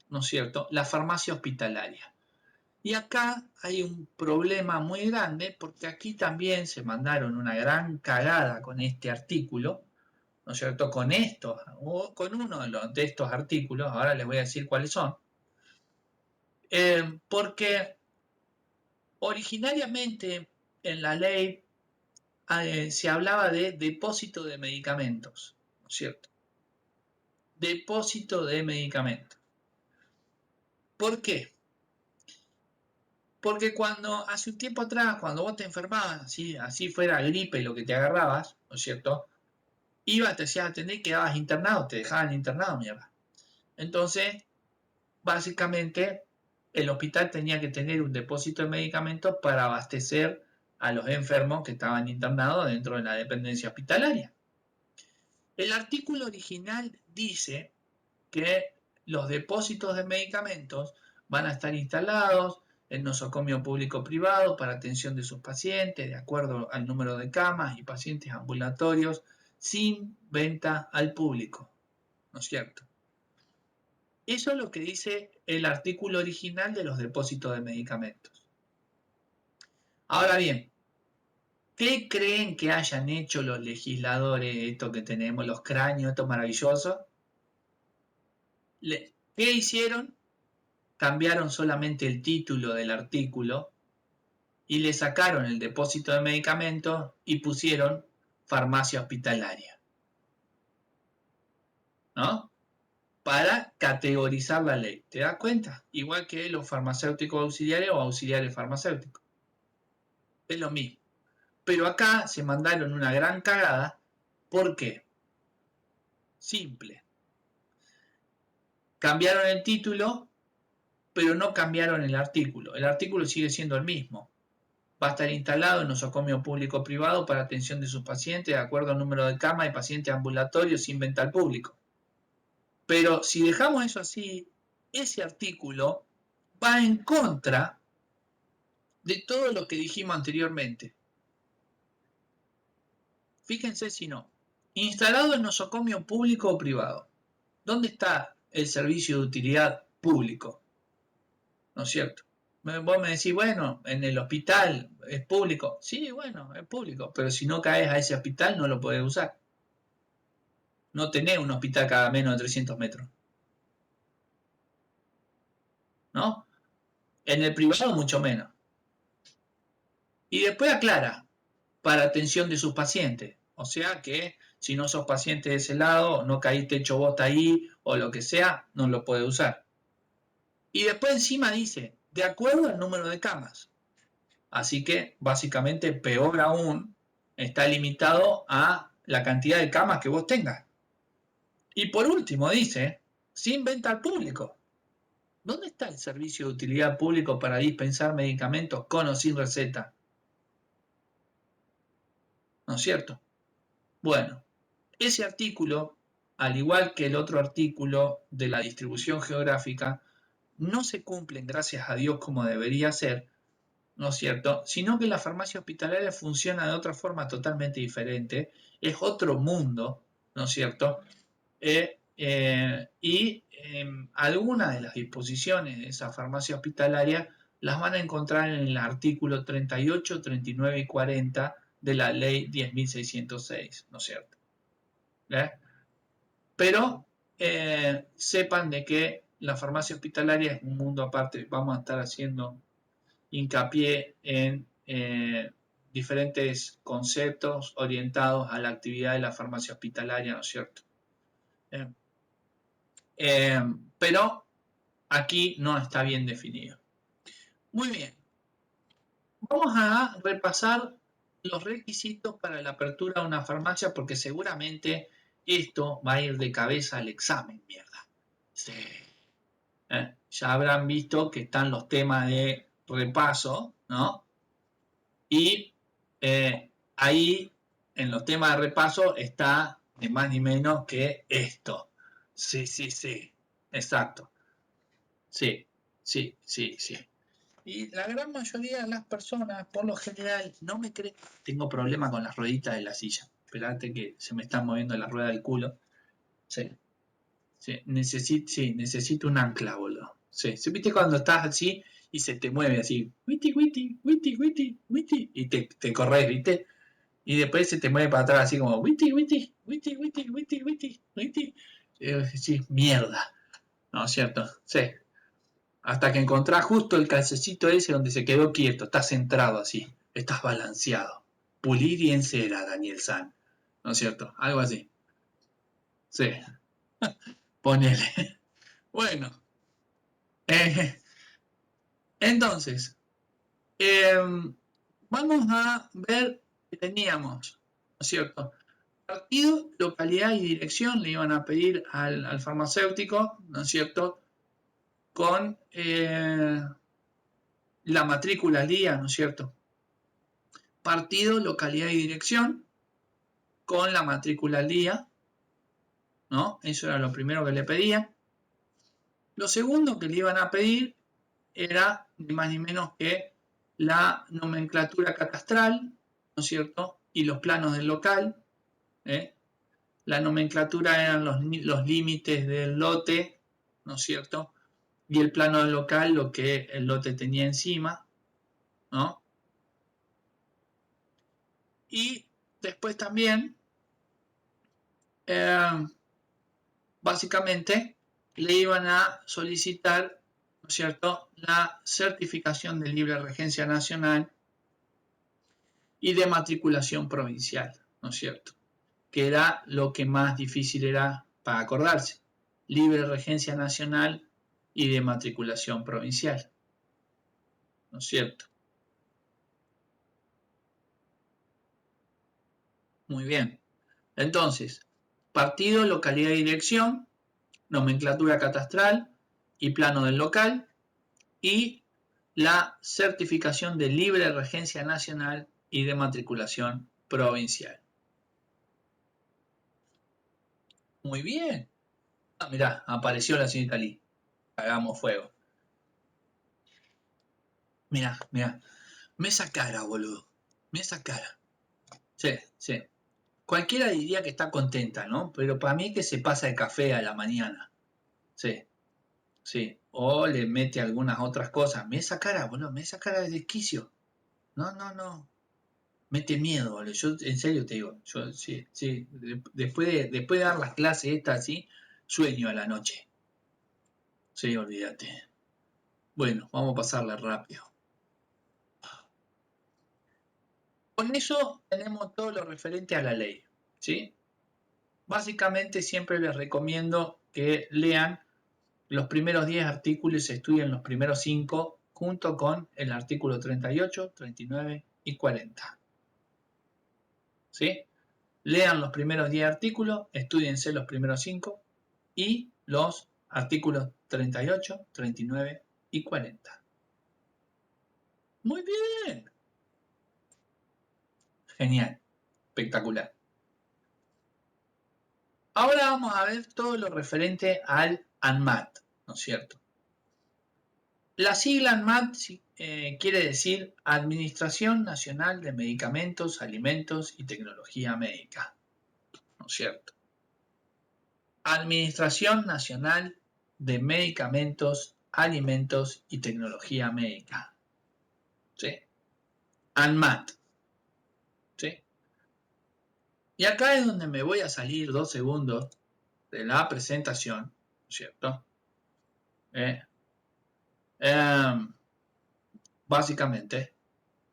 S1: ¿no es cierto?, la farmacia hospitalaria. Y acá hay un problema muy grande porque aquí también se mandaron una gran cagada con este artículo, ¿no es cierto?, con estos, o con uno de estos artículos, ahora les voy a decir cuáles son, porque originariamente en la ley se hablaba de depósito de medicamentos, ¿no es cierto? Depósito de medicamentos. ¿Por qué? Porque cuando hace un tiempo atrás, cuando vos te enfermabas, así fuera gripe lo que te agarrabas, ¿no es cierto?, ibas, te hacías atender y quedabas internado, te dejaban internado, mierda. Entonces, básicamente, el hospital tenía que tener un depósito de medicamentos para abastecer a los enfermos que estaban internados dentro de la dependencia hospitalaria. El artículo original dice que los depósitos de medicamentos van a estar instalados en nosocomio público-privado para atención de sus pacientes, de acuerdo al número de camas y pacientes ambulatorios, sin venta al público, ¿no es cierto? Eso es lo que dice el artículo original de los depósitos de medicamentos. Ahora bien, ¿qué creen que hayan hecho los legisladores, esto que tenemos, los cráneos, esto maravilloso? ¿Qué hicieron? Cambiaron solamente el título del artículo y le sacaron el depósito de medicamentos y pusieron farmacia hospitalaria, ¿no? Para categorizar la ley. ¿Te das cuenta? Igual que los farmacéuticos auxiliares o auxiliares farmacéuticos. Es lo mismo. Pero acá se mandaron una gran cagada. ¿Por qué? Simple. Cambiaron el título, pero no cambiaron el artículo. El artículo sigue siendo el mismo. Va a estar instalado en nosocomio público-privado para atención de sus pacientes de acuerdo al número de camas y pacientes ambulatorios sin venta al público. Pero si dejamos eso así, ese artículo va en contra de todo lo que dijimos anteriormente. Fíjense si no. Instalado en nosocomio público o privado. ¿Dónde está el servicio de utilidad público? ¿No es cierto? Vos me decís, bueno, en el hospital es público. Sí, bueno, es público, pero si no caes a ese hospital no lo podés usar. No tenés un hospital cada menos de 300 metros. ¿No? En el privado mucho menos. Y después aclara, para atención de sus pacientes. O sea que si no sos paciente de ese lado, no caíste hecho bota ahí o lo que sea, no lo podés usar. Y después encima dice, de acuerdo al número de camas. Así que básicamente peor aún, está limitado a la cantidad de camas que vos tengas. Y por último dice, sin venta al público. ¿Dónde está el servicio de utilidad público para dispensar medicamentos con o sin receta? ¿No es cierto? Bueno, ese artículo, al igual que el otro artículo de la distribución geográfica, no se cumplen, gracias a Dios, como debería ser, ¿no es cierto? Sino que la farmacia hospitalaria funciona de otra forma totalmente diferente, es otro mundo, ¿no es cierto? Y algunas de las disposiciones de esa farmacia hospitalaria las van a encontrar en el artículo 38, 39 y 40 de la ley 10.606, ¿no es cierto? Pero sepan de que la farmacia hospitalaria es un mundo aparte. Vamos a estar haciendo hincapié en diferentes conceptos orientados a la actividad de la farmacia hospitalaria, ¿no es cierto? Pero aquí no está bien definido. Muy bien. Vamos a repasar los requisitos para la apertura de una farmacia porque seguramente esto va a ir de cabeza al examen, mierda. Sí. Ya habrán visto que están los temas de repaso, ¿no? Y ahí, en los temas de repaso, está ni más ni menos que esto. Sí, exacto. Sí. Y la gran mayoría de las personas, por lo general, no me creen. Tengo problemas con las rueditas de la silla. Esperate que se me está moviendo la rueda del culo. Sí. Necesito un ancla, boludo. Sí. ¿Viste cuando estás así y se te mueve así? Witi, witi, witi, witi, witi. Y te corres, ¿viste? Y después se te mueve para atrás así como witi, witi, witi, witi, witi, witi, witi. Sí, mierda. ¿No es cierto? Sí. Hasta que encontrás justo el calcecito ese donde se quedó quieto. Estás centrado así. Estás balanceado. Pulir y encera, Daniel San. ¿No es cierto? Algo así. Sí. Ponele. Bueno. Entonces, vamos a ver que teníamos, ¿no es cierto? Partido, localidad y dirección le iban a pedir al farmacéutico, ¿no es cierto? Con la matrícula al día, ¿no es cierto? Partido, localidad y dirección con la matrícula al día, ¿no? Eso era lo primero que le pedían. Lo segundo que le iban a pedir era ni más ni menos que la nomenclatura catastral, ¿no es cierto? Y los planos del local. La nomenclatura eran los límites del lote, ¿no es cierto? Y el plano del local, lo que el lote tenía encima, ¿no? Y después también, básicamente, le iban a solicitar, ¿no es cierto?, la certificación de libre regencia nacional y de matriculación provincial, ¿no es cierto?, que era lo que más difícil era para acordarse. Libre regencia nacional y de matriculación provincial, ¿no es cierto? Muy bien. Entonces, partido, localidad y dirección, nomenclatura catastral y plano del local, y la certificación de libre regencia nacional y de matriculación provincial. Muy bien. Mirá, apareció la señorita Lee. Hagamos fuego. Mirá. Esa cara, boludo. Esa cara. Sí. Cualquiera diría que está contenta, ¿no? Pero para mí que se pasa el café a la mañana. Sí. O le mete algunas otras cosas. Esa cara, boludo. Esa cara de desquicio. No. Mete miedo, boludo. Yo en serio te digo. Yo sí. Después de dar las clases estas así, sueño a la noche. Sí, olvídate. Bueno, vamos a pasarla rápido. Con eso tenemos todo lo referente a la ley, ¿sí? Básicamente siempre les recomiendo que lean los primeros 10 artículos y estudien los primeros 5 junto con el artículo 38, 39 y 40. ¿Sí? Lean los primeros 10 artículos, estudiense los primeros 5 y los artículos 38, 39 y 40. Muy bien. Genial. Espectacular. Ahora vamos a ver todo lo referente al ANMAT, ¿no es cierto? La sigla ANMAT quiere decir Administración Nacional de Medicamentos, Alimentos y Tecnología Médica, ¿no es cierto? Administración Nacional de Medicamentos, Alimentos y Tecnología Médica, ¿sí? ANMAT, ¿sí? Y acá es donde me voy a salir 2 segundos de la presentación, ¿no es cierto? Básicamente,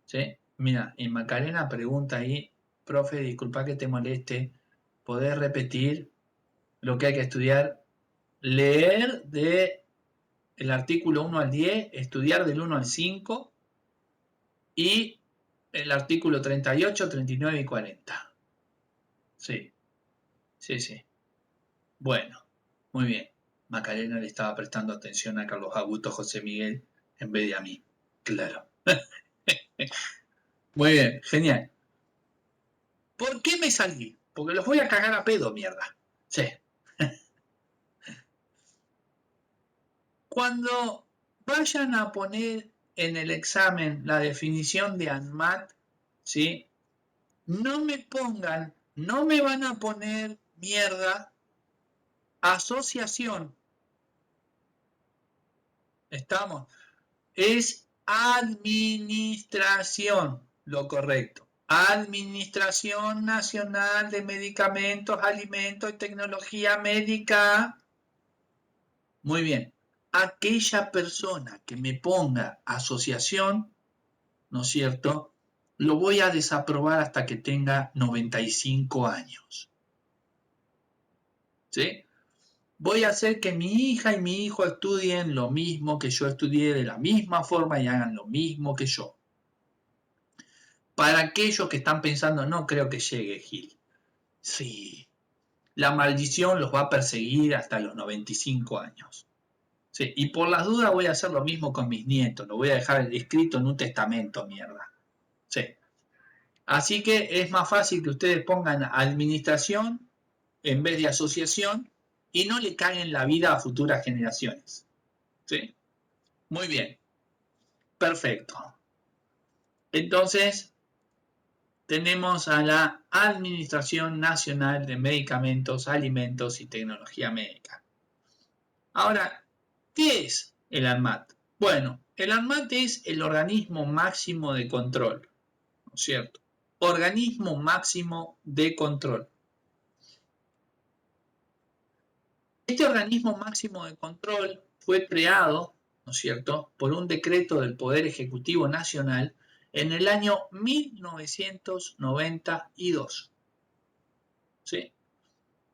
S1: ¿sí? Mira, y Macarena pregunta ahí, profe, disculpa que te moleste, ¿podés repetir lo que hay que estudiar? Leer de el artículo 1 al 10, estudiar del 1 al 5 y el artículo 38, 39 y 40. Sí. Bueno, muy bien. Macarena le estaba prestando atención a Carlos Augusto José Miguel en vez de a mí. Claro. Muy bien, genial. ¿Por qué me salí? Porque los voy a cagar a pedo, mierda. Sí. Cuando vayan a poner en el examen la definición de ANMAT, ¿sí? No me van a poner mierda, asociación. ¿Estamos? Es administración, lo correcto. Administración Nacional de Medicamentos, Alimentos y Tecnología Médica. Muy bien. Aquella persona que me ponga asociación, ¿no es cierto?, lo voy a desaprobar hasta que tenga 95 años. ¿Sí? Voy a hacer que mi hija y mi hijo estudien lo mismo que yo estudié, de la misma forma, y hagan lo mismo que yo. Para aquellos que están pensando, no creo que llegue Gil. Sí, la maldición los va a perseguir hasta los 95 años. Sí, y por las dudas voy a hacer lo mismo con mis nietos. Lo voy a dejar escrito en un testamento, mierda. Sí. Así que es más fácil que ustedes pongan administración en vez de asociación y no le caguen la vida a futuras generaciones. ¿Sí? Muy bien. Perfecto. Entonces, tenemos a la Administración Nacional de Medicamentos, Alimentos y Tecnología Médica. Ahora, ¿qué es el ANMAT? Bueno, el ANMAT es el organismo máximo de control, ¿no es cierto? Organismo máximo de control. Este organismo máximo de control fue creado, ¿no es cierto?, por un decreto del Poder Ejecutivo Nacional en el año 1992. ¿Sí?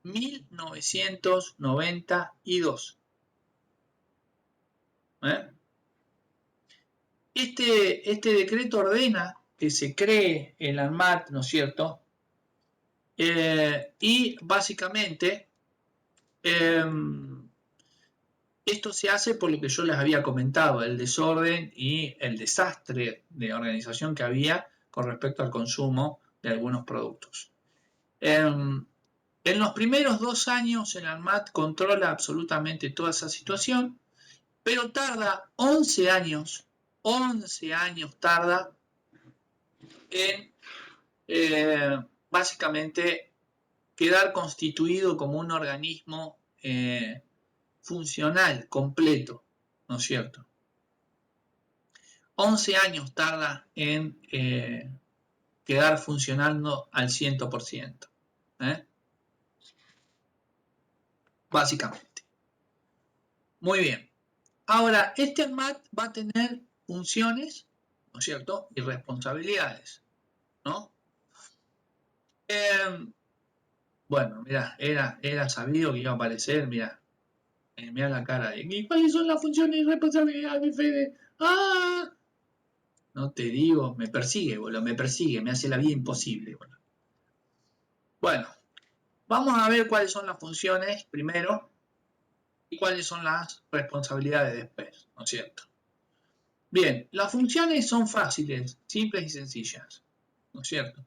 S1: 1992. ¿Eh? Este decreto ordena que se cree el ANMAT, ¿no es cierto? Y básicamente esto se hace por lo que yo les había comentado, el desorden y el desastre de organización que había con respecto al consumo de algunos productos. En los primeros 2 años el ANMAT controla absolutamente toda esa situación, pero tarda 11 años tarda en básicamente quedar constituido como un organismo funcional, completo, ¿no es cierto? 11 años tarda en quedar funcionando al 100%. Básicamente. Muy bien. Ahora, este ANMAT va a tener funciones, ¿no es cierto?, y responsabilidades, ¿no? Bueno, mira, era sabido que iba a aparecer, mira la cara de ¿cuáles son las funciones y responsabilidades, Fede? ¡Ah! No te digo, me persigue, boludo, me persigue, me hace la vida imposible, boludo. Bueno, vamos a ver cuáles son las funciones primero y cuáles son las responsabilidades después, ¿no es cierto? Bien, las funciones son fáciles, simples y sencillas, ¿no es cierto?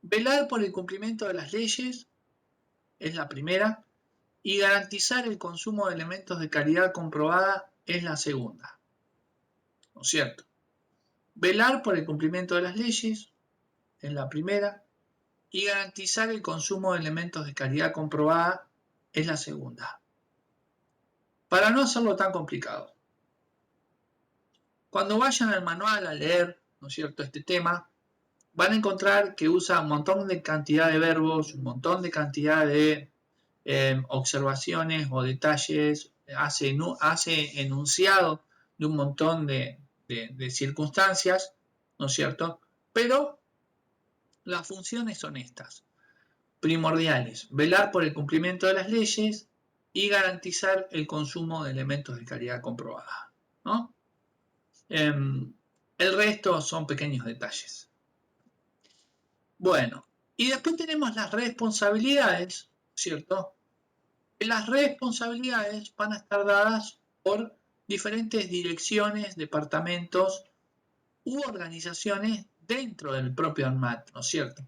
S1: Velar por el cumplimiento de las leyes es la primera y garantizar el consumo de elementos de calidad comprobada es la segunda, ¿no es cierto? Velar por el cumplimiento de las leyes es la primera y garantizar el consumo de elementos de calidad comprobada es la segunda. Para no hacerlo tan complicado, cuando vayan al manual a leer, ¿no es cierto?, este tema, van a encontrar que usa un montón de cantidad de verbos, un montón de cantidad de observaciones o detalles, hace enunciado de un montón de circunstancias, ¿no es cierto? Pero las funciones son estas, primordiales: velar por el cumplimiento de las leyes y garantizar el consumo de elementos de calidad comprobada, ¿no? El resto son pequeños detalles. Bueno, y después tenemos las responsabilidades, ¿cierto? Las responsabilidades van a estar dadas por diferentes direcciones, departamentos u organizaciones dentro del propio ANMAT, ¿no es cierto?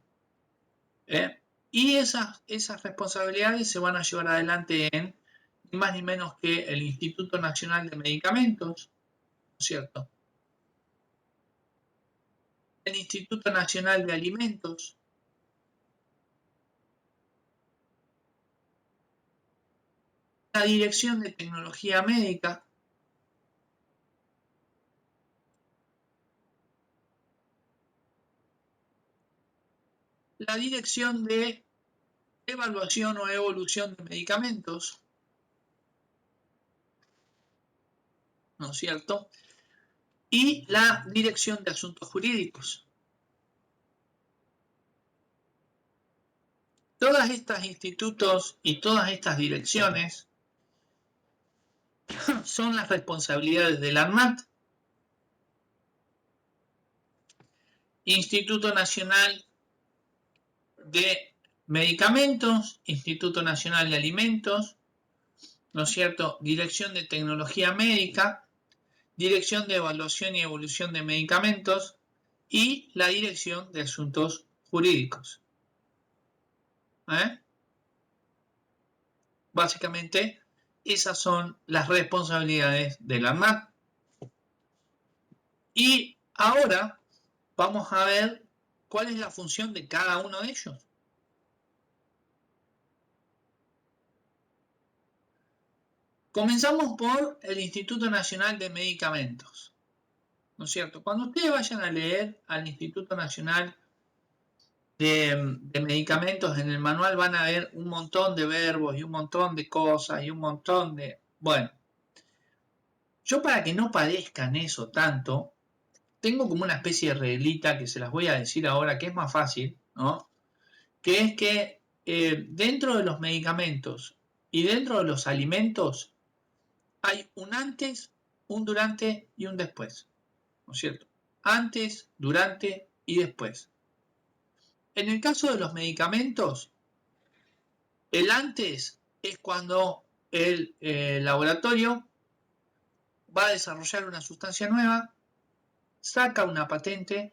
S1: Y esas responsabilidades se van a llevar adelante en ni más ni menos que el Instituto Nacional de Medicamentos, ¿no es cierto? El Instituto Nacional de Alimentos, la Dirección de Tecnología Médica, la Dirección de Evaluación o Evolución de Medicamentos, ¿no es cierto? Y la Dirección de Asuntos Jurídicos. Todas estas institutos y todas estas direcciones son las responsabilidades del ANMAT, Instituto Nacional de Medicamentos, Instituto Nacional de Alimentos, ¿no es cierto? Dirección de Tecnología Médica, Dirección de Evaluación y Evolución de Medicamentos y la Dirección de Asuntos Jurídicos. Básicamente, esas son las responsabilidades del ANMAT. Y ahora vamos a ver cuál es la función de cada uno de ellos. Comenzamos por el Instituto Nacional de Medicamentos, ¿no es cierto? Cuando ustedes vayan a leer al Instituto Nacional de Medicamentos en el manual van a ver un montón de verbos y un montón de cosas y un montón de... Bueno, yo para que no padezcan eso tanto, tengo como una especie de reglita que se las voy a decir ahora, que es más fácil, ¿no? Que es que dentro de los medicamentos y dentro de los alimentos hay un antes, un durante y un después, ¿no es cierto? Antes, durante y después. En el caso de los medicamentos, el antes es cuando el laboratorio va a desarrollar una sustancia nueva, saca una patente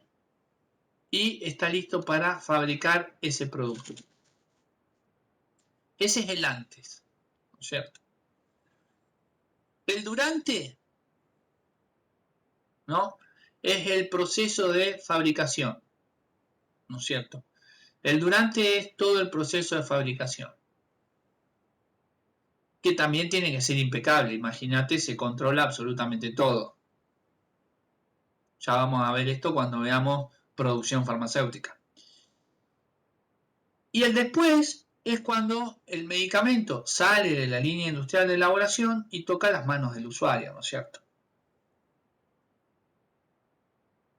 S1: y está listo para fabricar ese producto. Ese es el antes, ¿no es cierto? El durante, ¿no? Es el proceso de fabricación, ¿no es cierto? El durante es todo el proceso de fabricación, que también tiene que ser impecable. Imagínate, se controla absolutamente todo. Ya vamos a ver esto cuando veamos producción farmacéutica. Y el después es cuando el medicamento sale de la línea industrial de elaboración y toca las manos del usuario, ¿no es cierto?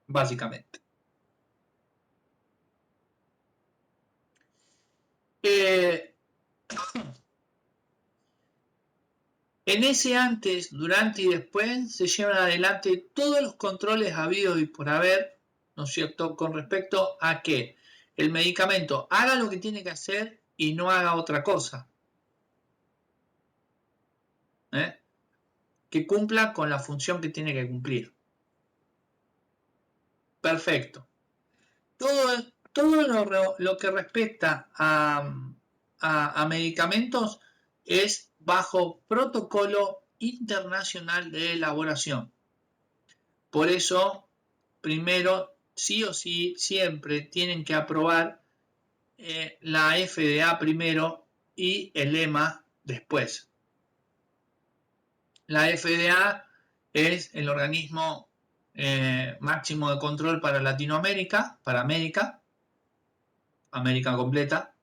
S1: Básicamente. En ese antes, durante y después se llevan adelante todos los controles habidos y por haber, ¿no es cierto?, con respecto a que el medicamento haga lo que tiene que hacer y no haga otra cosa. Que cumpla con la función que tiene que cumplir. Perfecto. Todo lo que respecta a medicamentos es bajo protocolo internacional de elaboración. Por eso, primero, sí o sí, siempre tienen que aprobar la FDA primero y el EMA después. La FDA es el organismo máximo de control para Latinoamérica, para América completa.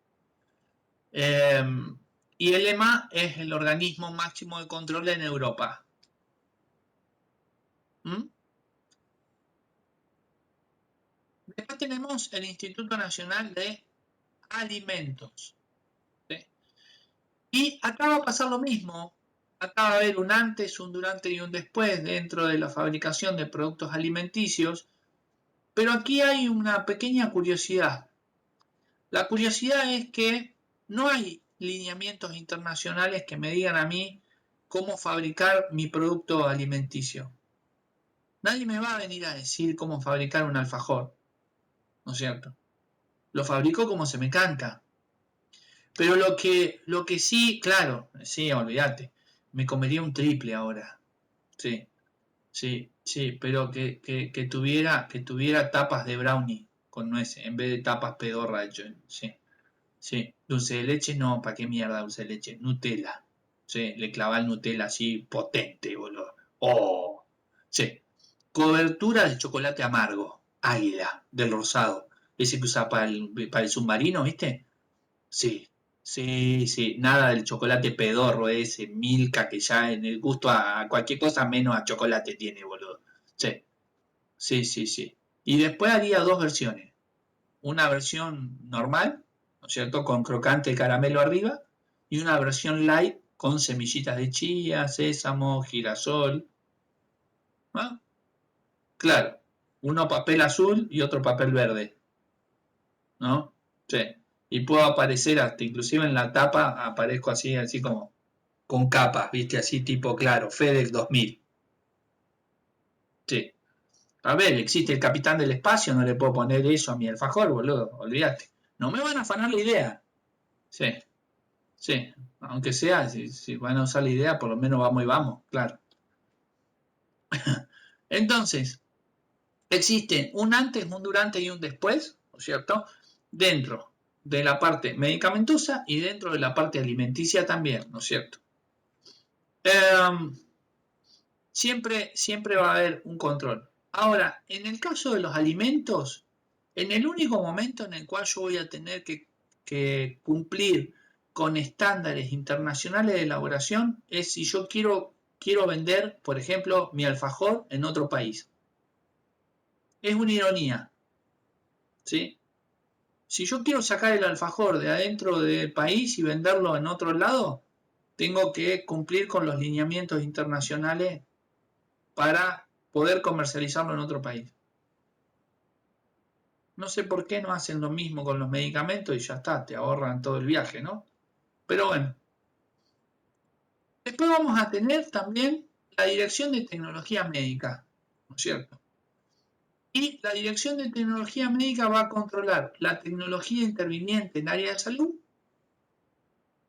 S1: Y el EMA es el organismo máximo de control en Europa. Después tenemos el Instituto Nacional de Alimentos. ¿Sí? Y acá va a pasar lo mismo. Acá va a haber un antes, un durante y un después dentro de la fabricación de productos alimenticios. Pero aquí hay una pequeña curiosidad. La curiosidad es que no hay lineamientos internacionales que me digan a mí cómo fabricar mi producto alimenticio. Nadie me va a venir a decir cómo fabricar un alfajor, ¿no es cierto? Lo fabrico como se me canta. Pero lo que sí, claro, sí, olvídate, me comería un triple ahora. Sí, sí, pero que tuviera tapas de brownie con nueces, en vez de tapas pedorra, sí. Dulce de leche, no, ¿para qué mierda dulce de leche? Nutella. Sí, le clava el Nutella así potente, boludo. Oh, sí. Cobertura de chocolate amargo, Águila, del rosado. Ese que usa para el submarino, ¿viste? Sí, sí. Nada del chocolate pedorro ese, Milka, que ya en el gusto a cualquier cosa menos a chocolate tiene, boludo. Sí. Y después haría dos versiones. Una versión normal, ¿no es cierto? Con crocante de caramelo arriba. Y una versión light con semillitas de chía, sésamo, girasol. ¿No? Claro, uno papel azul y otro papel verde, ¿no? Sí. Y puedo aparecer hasta, inclusive en la tapa, aparezco así como con capas, ¿viste? Así tipo, claro, FedEx 2000. Sí. A ver, existe el capitán del espacio, no le puedo poner eso a mi alfajor, boludo, olvídate. No me van a afanar la idea. Sí, sí. Aunque sea, si van a usar la idea, por lo menos vamos y vamos, claro. Entonces, existe un antes, un durante y un después, ¿no es cierto? Dentro de la parte medicamentosa y dentro de la parte alimenticia también, ¿no es cierto? Siempre va a haber un control. Ahora, en el caso de los alimentos, en el único momento en el cual yo voy a tener que cumplir con estándares internacionales de elaboración es si yo quiero vender, por ejemplo, mi alfajor en otro país. Es una ironía, ¿sí? Si yo quiero sacar el alfajor de adentro del país y venderlo en otro lado, tengo que cumplir con los lineamientos internacionales para poder comercializarlo en otro país. No sé por qué no hacen lo mismo con los medicamentos y ya está, te ahorran todo el viaje, ¿no? Pero bueno. Después vamos a tener también la Dirección de Tecnología Médica, ¿no es cierto? Y la Dirección de Tecnología Médica va a controlar la tecnología interviniente en área de salud,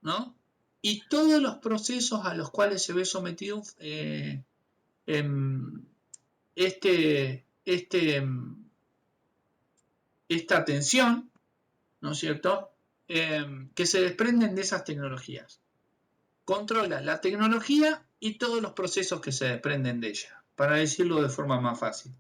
S1: ¿no? Y todos los procesos a los cuales se ve sometido esta atención, ¿no es cierto? Que se desprenden de esas tecnologías. Controla la tecnología y todos los procesos que se desprenden de ella, para decirlo de forma más fácil.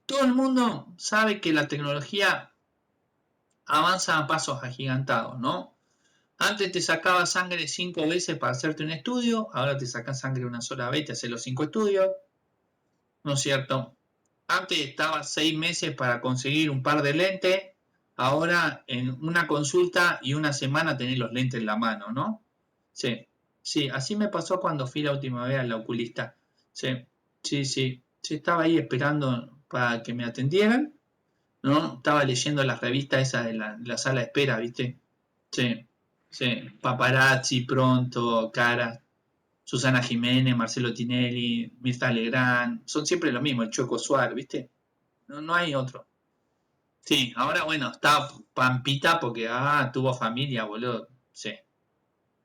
S1: Todo el mundo sabe que la tecnología avanza a pasos agigantados, ¿no? Antes te sacaba sangre 5 veces para hacerte un estudio, ahora te sacan sangre una sola vez, te haces los 5 estudios, ¿no es cierto? Antes estaba 6 meses para conseguir un par de lentes, ahora en una consulta y una semana tenés los lentes en la mano, ¿no? Sí, así me pasó cuando fui la última vez al oculista. Sí, estaba ahí esperando para que me atendieran, ¿no? Estaba leyendo las revistas esas de la sala de espera, ¿viste? Sí, Paparazzi, Pronto, Cara, Susana Jiménez, Marcelo Tinelli, Mirta Legrand, son siempre lo mismo, el Choco Suárez, ¿viste? No hay otro. Sí, ahora bueno, está Pampita porque tuvo familia, boludo. Sí,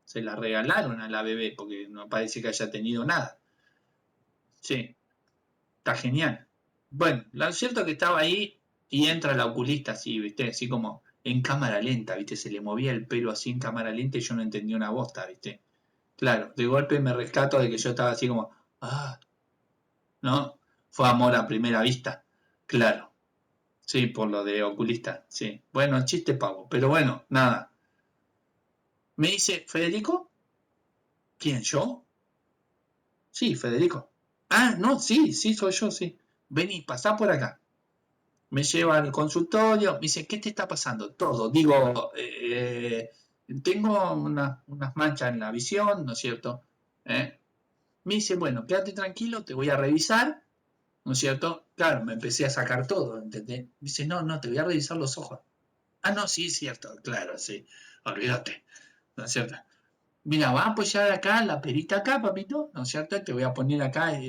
S1: se la regalaron a la bebé porque no parece que haya tenido nada. Sí, está genial. Bueno, lo cierto es que estaba ahí y entra la oculista así, ¿viste? Así como en cámara lenta, ¿viste? Se le movía el pelo así en cámara lenta y yo no entendía una bosta, ¿viste? Claro, de golpe me rescato de que yo estaba así como, ¿no? Fue amor a primera vista. Claro, sí, por lo de oculista, sí. Bueno, chiste pavo, pero bueno, nada. Me dice, ¿Federico? ¿Quién, yo? Sí, Federico. No, sí, soy yo, sí. Vení, pasá por acá. Me lleva al consultorio, me dice, ¿qué te está pasando? Todo. Digo, tengo unas manchas en la visión, ¿no es cierto? Me dice, bueno, quédate tranquilo, te voy a revisar ¿no es cierto? Claro, me empecé a sacar todo, ¿entendés? Dice, no, no, te voy a revisar los ojos. Ah, no, sí, es cierto, claro, sí, olvídate, ¿no es cierto? Mira, va a apoyar acá la perita acá, papito, ¿no es cierto? Te voy a poner acá,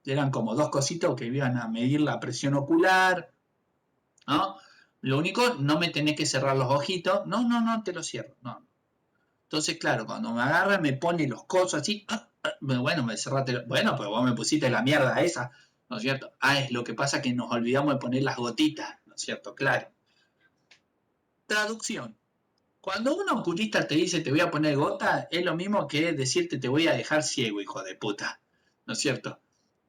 S1: eran como dos cositos que iban a medir la presión ocular, ¿no? Lo único, no me tenés que cerrar los ojitos, no, no, no, te los cierro, no. Entonces, claro, cuando me agarra, me pone los cosos así, bueno, me cerraste, bueno, pues vos me pusiste la mierda esa, ¿no es cierto? Ah, es lo que pasa que nos olvidamos de poner las gotitas, ¿no es cierto? Claro. Traducción. Cuando un oculista te dice te voy a poner gota, es lo mismo que decirte te voy a dejar ciego, hijo de puta. ¿No es cierto?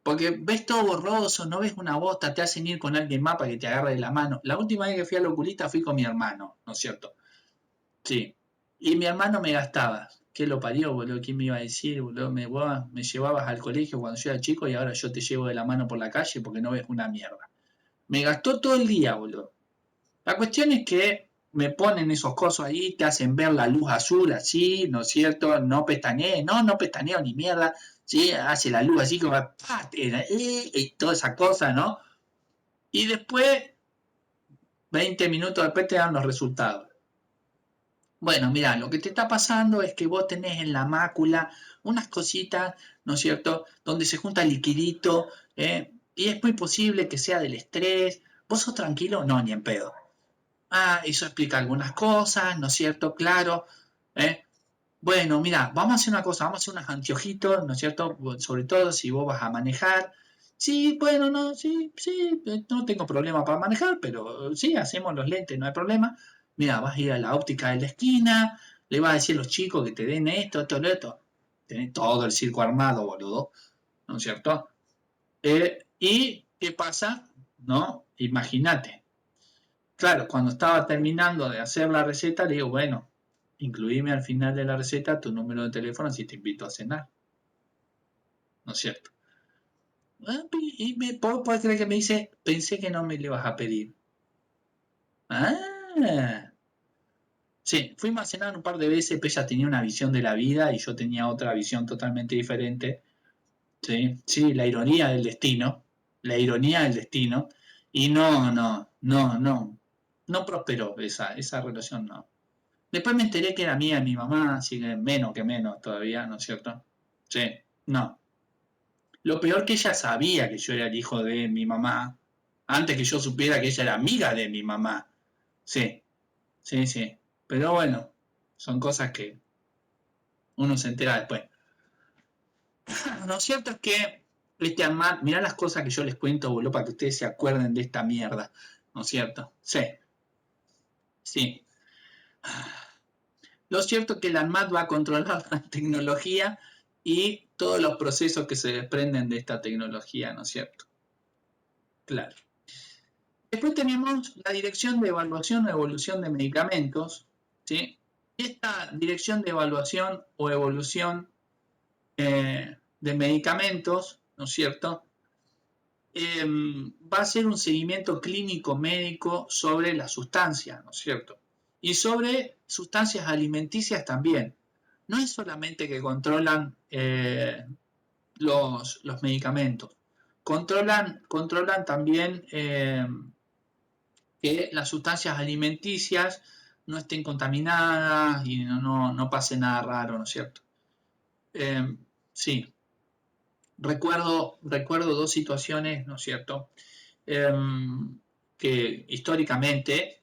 S1: Porque ves todo borroso, no ves una bota, te hacen ir con alguien más para que te agarre de la mano. La última vez que fui al oculista fui con mi hermano, ¿no es cierto? Sí. Y mi hermano me gastaba. ¿Qué lo parió, boludo? ¿Quién me iba a decir, boludo? Me llevabas al colegio cuando yo era chico y ahora yo te llevo de la mano por la calle porque no ves una mierda. Me gastó todo el día, boludo. La cuestión es que me ponen esos cosos ahí, te hacen ver la luz azul así, ¿no es cierto? No pestañees, no, no pestaneo ni mierda, ¿sí? Hace la luz así como, ¡pah! Y toda esa cosa, ¿no? Y después, 20 minutos después te dan los resultados. Bueno, mira, lo que te está pasando es que vos tenés en la mácula unas cositas, ¿no es cierto?, donde se junta el liquidito, y es muy posible que sea del estrés. ¿Vos sos tranquilo? No, ni en pedo. Ah, eso explica algunas cosas, ¿no es cierto? Claro. ¿eh? Bueno, mira, vamos a hacer una cosa, vamos a hacer unos anteojitos, ¿no es cierto? Sobre todo si vos vas a manejar. Sí, bueno, no, sí, sí, no tengo problema para manejar, pero sí, hacemos los lentes, no hay problema. Mira, vas a ir a la óptica de la esquina, le vas a decir a los chicos que te den esto, esto, esto. Tenés todo el circo armado, boludo, ¿no es cierto? ¿Y qué pasa? ¿No? Imagínate. Claro, cuando estaba terminando de hacer la receta, le digo, bueno, incluíme al final de la receta tu número de teléfono si te invito a cenar, ¿no es cierto? Y puedes creer que me dice, pensé que no me le vas a pedir. Ah, sí, fuimos a cenar un par de veces, pero ella tenía una visión de la vida y yo tenía otra visión totalmente diferente. Sí, sí, la ironía del destino, la ironía del destino. Y no, no, no, no, no prosperó esa relación, no. Después me enteré que era mía de mi mamá, así que menos que menos todavía, ¿no es cierto? Sí, no. Lo peor que ella sabía que yo era el hijo de mi mamá, antes que yo supiera que ella era amiga de mi mamá. Sí, sí, sí. Pero bueno, son cosas que uno se entera después. Lo cierto es que este Ahmad, mirá las cosas que yo les cuento, boludo, para que ustedes se acuerden de esta mierda, ¿no es cierto? Sí, sí. Lo cierto es que el ANMAT va a controlar la tecnología y todos los procesos que se desprenden de esta tecnología, ¿no es cierto? Claro. Después tenemos la Dirección de Evaluación o Evolución de Medicamentos, ¿sí? Esta Dirección de Evaluación o Evolución de Medicamentos, ¿no es cierto? Va a ser un seguimiento clínico médico sobre la sustancia, ¿no es cierto? Y sobre sustancias alimenticias también. No es solamente que controlan los medicamentos, controlan también que las sustancias alimenticias no estén contaminadas y no pase nada raro, ¿no es cierto? Sí, recuerdo dos situaciones, ¿no es cierto? Que históricamente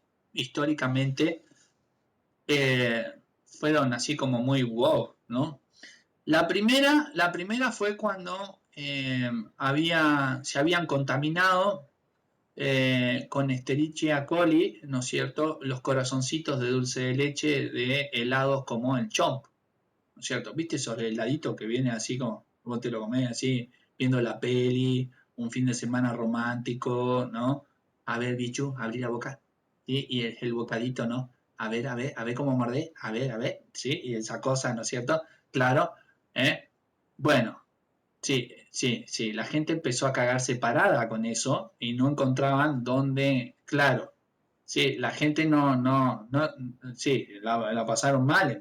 S1: fueron así como muy wow, ¿no? La primera fue cuando se habían contaminado con Escherichia coli, ¿no es cierto?, los corazoncitos de dulce de leche de helados como el Chomp, ¿no es cierto? ¿Viste esos heladitos que vienen así como, vos te lo comés así, viendo la peli, un fin de semana romántico, ¿no? A ver, bichu, abrí la boca, ¿sí? Y el bocadito, ¿no? A ver cómo mordé, a ver, ¿sí? Y esa cosa, ¿no es cierto? Claro, ¿eh? Bueno, sí, sí, sí, la gente empezó a cagarse parada con eso y no encontraban dónde, claro, sí, la gente no, sí, la pasaron mal,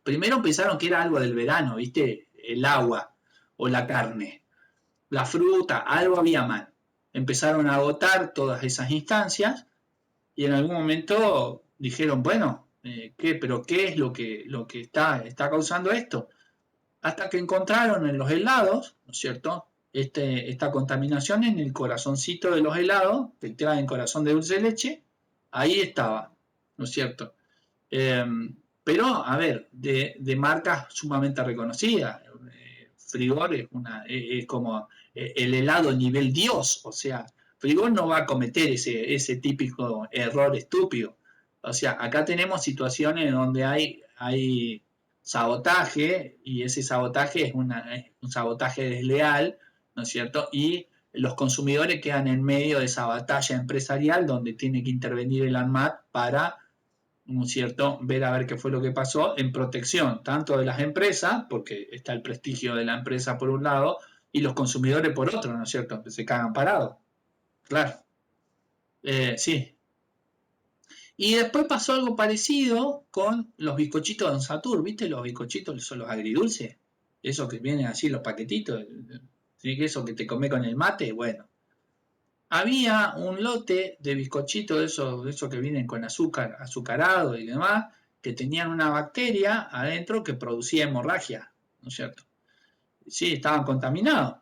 S1: primero pensaron que era algo del verano, ¿viste? El agua o la carne. la fruta, algo había mal. Empezaron a agotar todas esas instancias y en algún momento dijeron, bueno, ¿pero qué es lo que está causando esto? Hasta que encontraron en los helados, ¿no es cierto?, esta contaminación en el corazoncito de los helados, que traen corazón de dulce de leche, ahí estaba, ¿no es cierto? Pero, a ver, de marcas sumamente reconocidas. Frigor es como el helado nivel Dios, o sea, Frigor no va a cometer ese típico error estúpido. O sea, acá tenemos situaciones donde hay sabotaje y ese sabotaje es un sabotaje desleal, ¿no es cierto? Y los consumidores quedan en medio de esa batalla empresarial donde tiene que intervenir el ANMAT para, ¿no es cierto?, ver a ver qué fue lo que pasó en protección tanto de las empresas, porque está el prestigio de la empresa por un lado, y los consumidores por otro, ¿no es cierto?, que se cagan parados. Claro. Sí. Y después pasó algo parecido con los bizcochitos de Don Satur, ¿viste? Los bizcochitos son los agridulces, esos que vienen así, los paquetitos, ¿sí? Eso que te come con el mate, bueno. Había un lote de bizcochitos de esos que vienen con azúcar, azucarado y demás, que tenían una bacteria adentro que producía hemorragia, ¿no es cierto? Sí, estaban contaminados.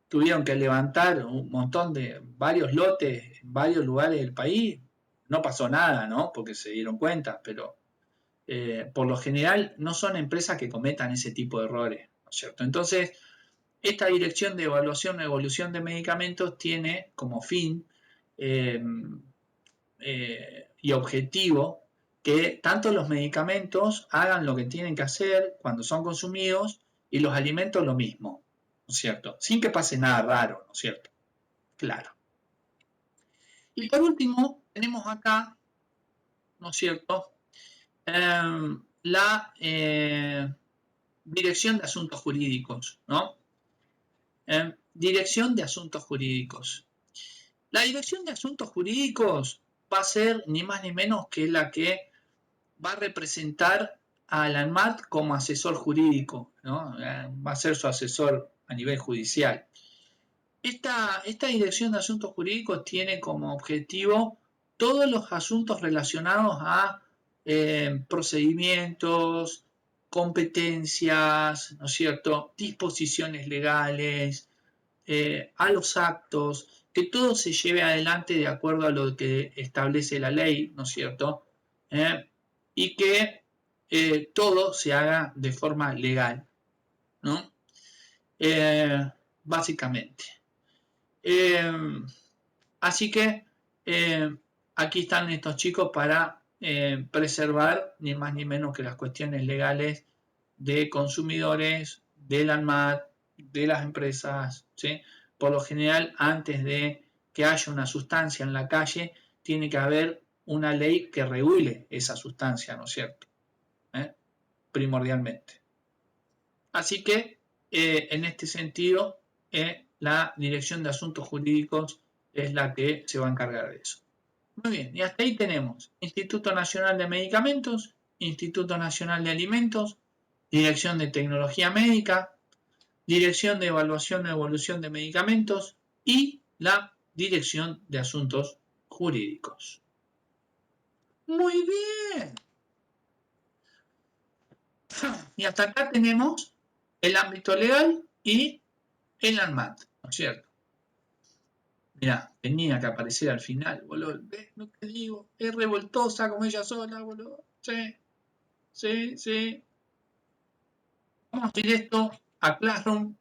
S1: Tuvieron que levantar un montón de varios lotes en varios lugares del país. No pasó nada, ¿no? Porque se dieron cuenta, pero por lo general no son empresas que cometan ese tipo de errores, ¿no es cierto? Entonces, esta Dirección de Evaluación y Evolución de Medicamentos tiene como fin eh, y objetivo que tanto los medicamentos hagan lo que tienen que hacer cuando son consumidos y los alimentos lo mismo, ¿no es cierto? Sin que pase nada raro, ¿no es cierto? Claro. Y por último, tenemos acá, ¿no es cierto?, la Dirección de Asuntos Jurídicos, ¿no? Dirección de Asuntos Jurídicos. La Dirección de Asuntos Jurídicos va a ser ni más ni menos que la que va a representar al ANMAT como asesor jurídico, ¿no? Va a ser su asesor a nivel judicial. Esta Dirección de Asuntos Jurídicos tiene como objetivo todos los asuntos relacionados a procedimientos, competencias, ¿no es cierto?, disposiciones legales, a los actos, que todo se lleve adelante de acuerdo a lo que establece la ley, ¿no es cierto?, y que todo se haga de forma legal, ¿no? Básicamente. Así que aquí están estos chicos para preservar ni más ni menos que las cuestiones legales de consumidores, del ANMAT, de las empresas, ¿sí? Por lo general, antes de que haya una sustancia en la calle, tiene que haber una ley que regule esa sustancia, ¿no es cierto? Primordialmente. Así que, en este sentido, la Dirección de Asuntos Jurídicos es la que se va a encargar de eso. Muy bien, y hasta ahí tenemos Instituto Nacional de Medicamentos, Instituto Nacional de Alimentos, Dirección de Tecnología Médica, Dirección de Evaluación y Evolución de Medicamentos y la Dirección de Asuntos Jurídicos. Muy bien. Y hasta acá tenemos el ámbito legal y el ANMAT, ¿no es cierto? Mirá, tenía que aparecer al final, boludo. ¿Ves lo que digo? Es revoltosa como ella sola, boludo. Sí, sí, sí. Vamos directo a Classroom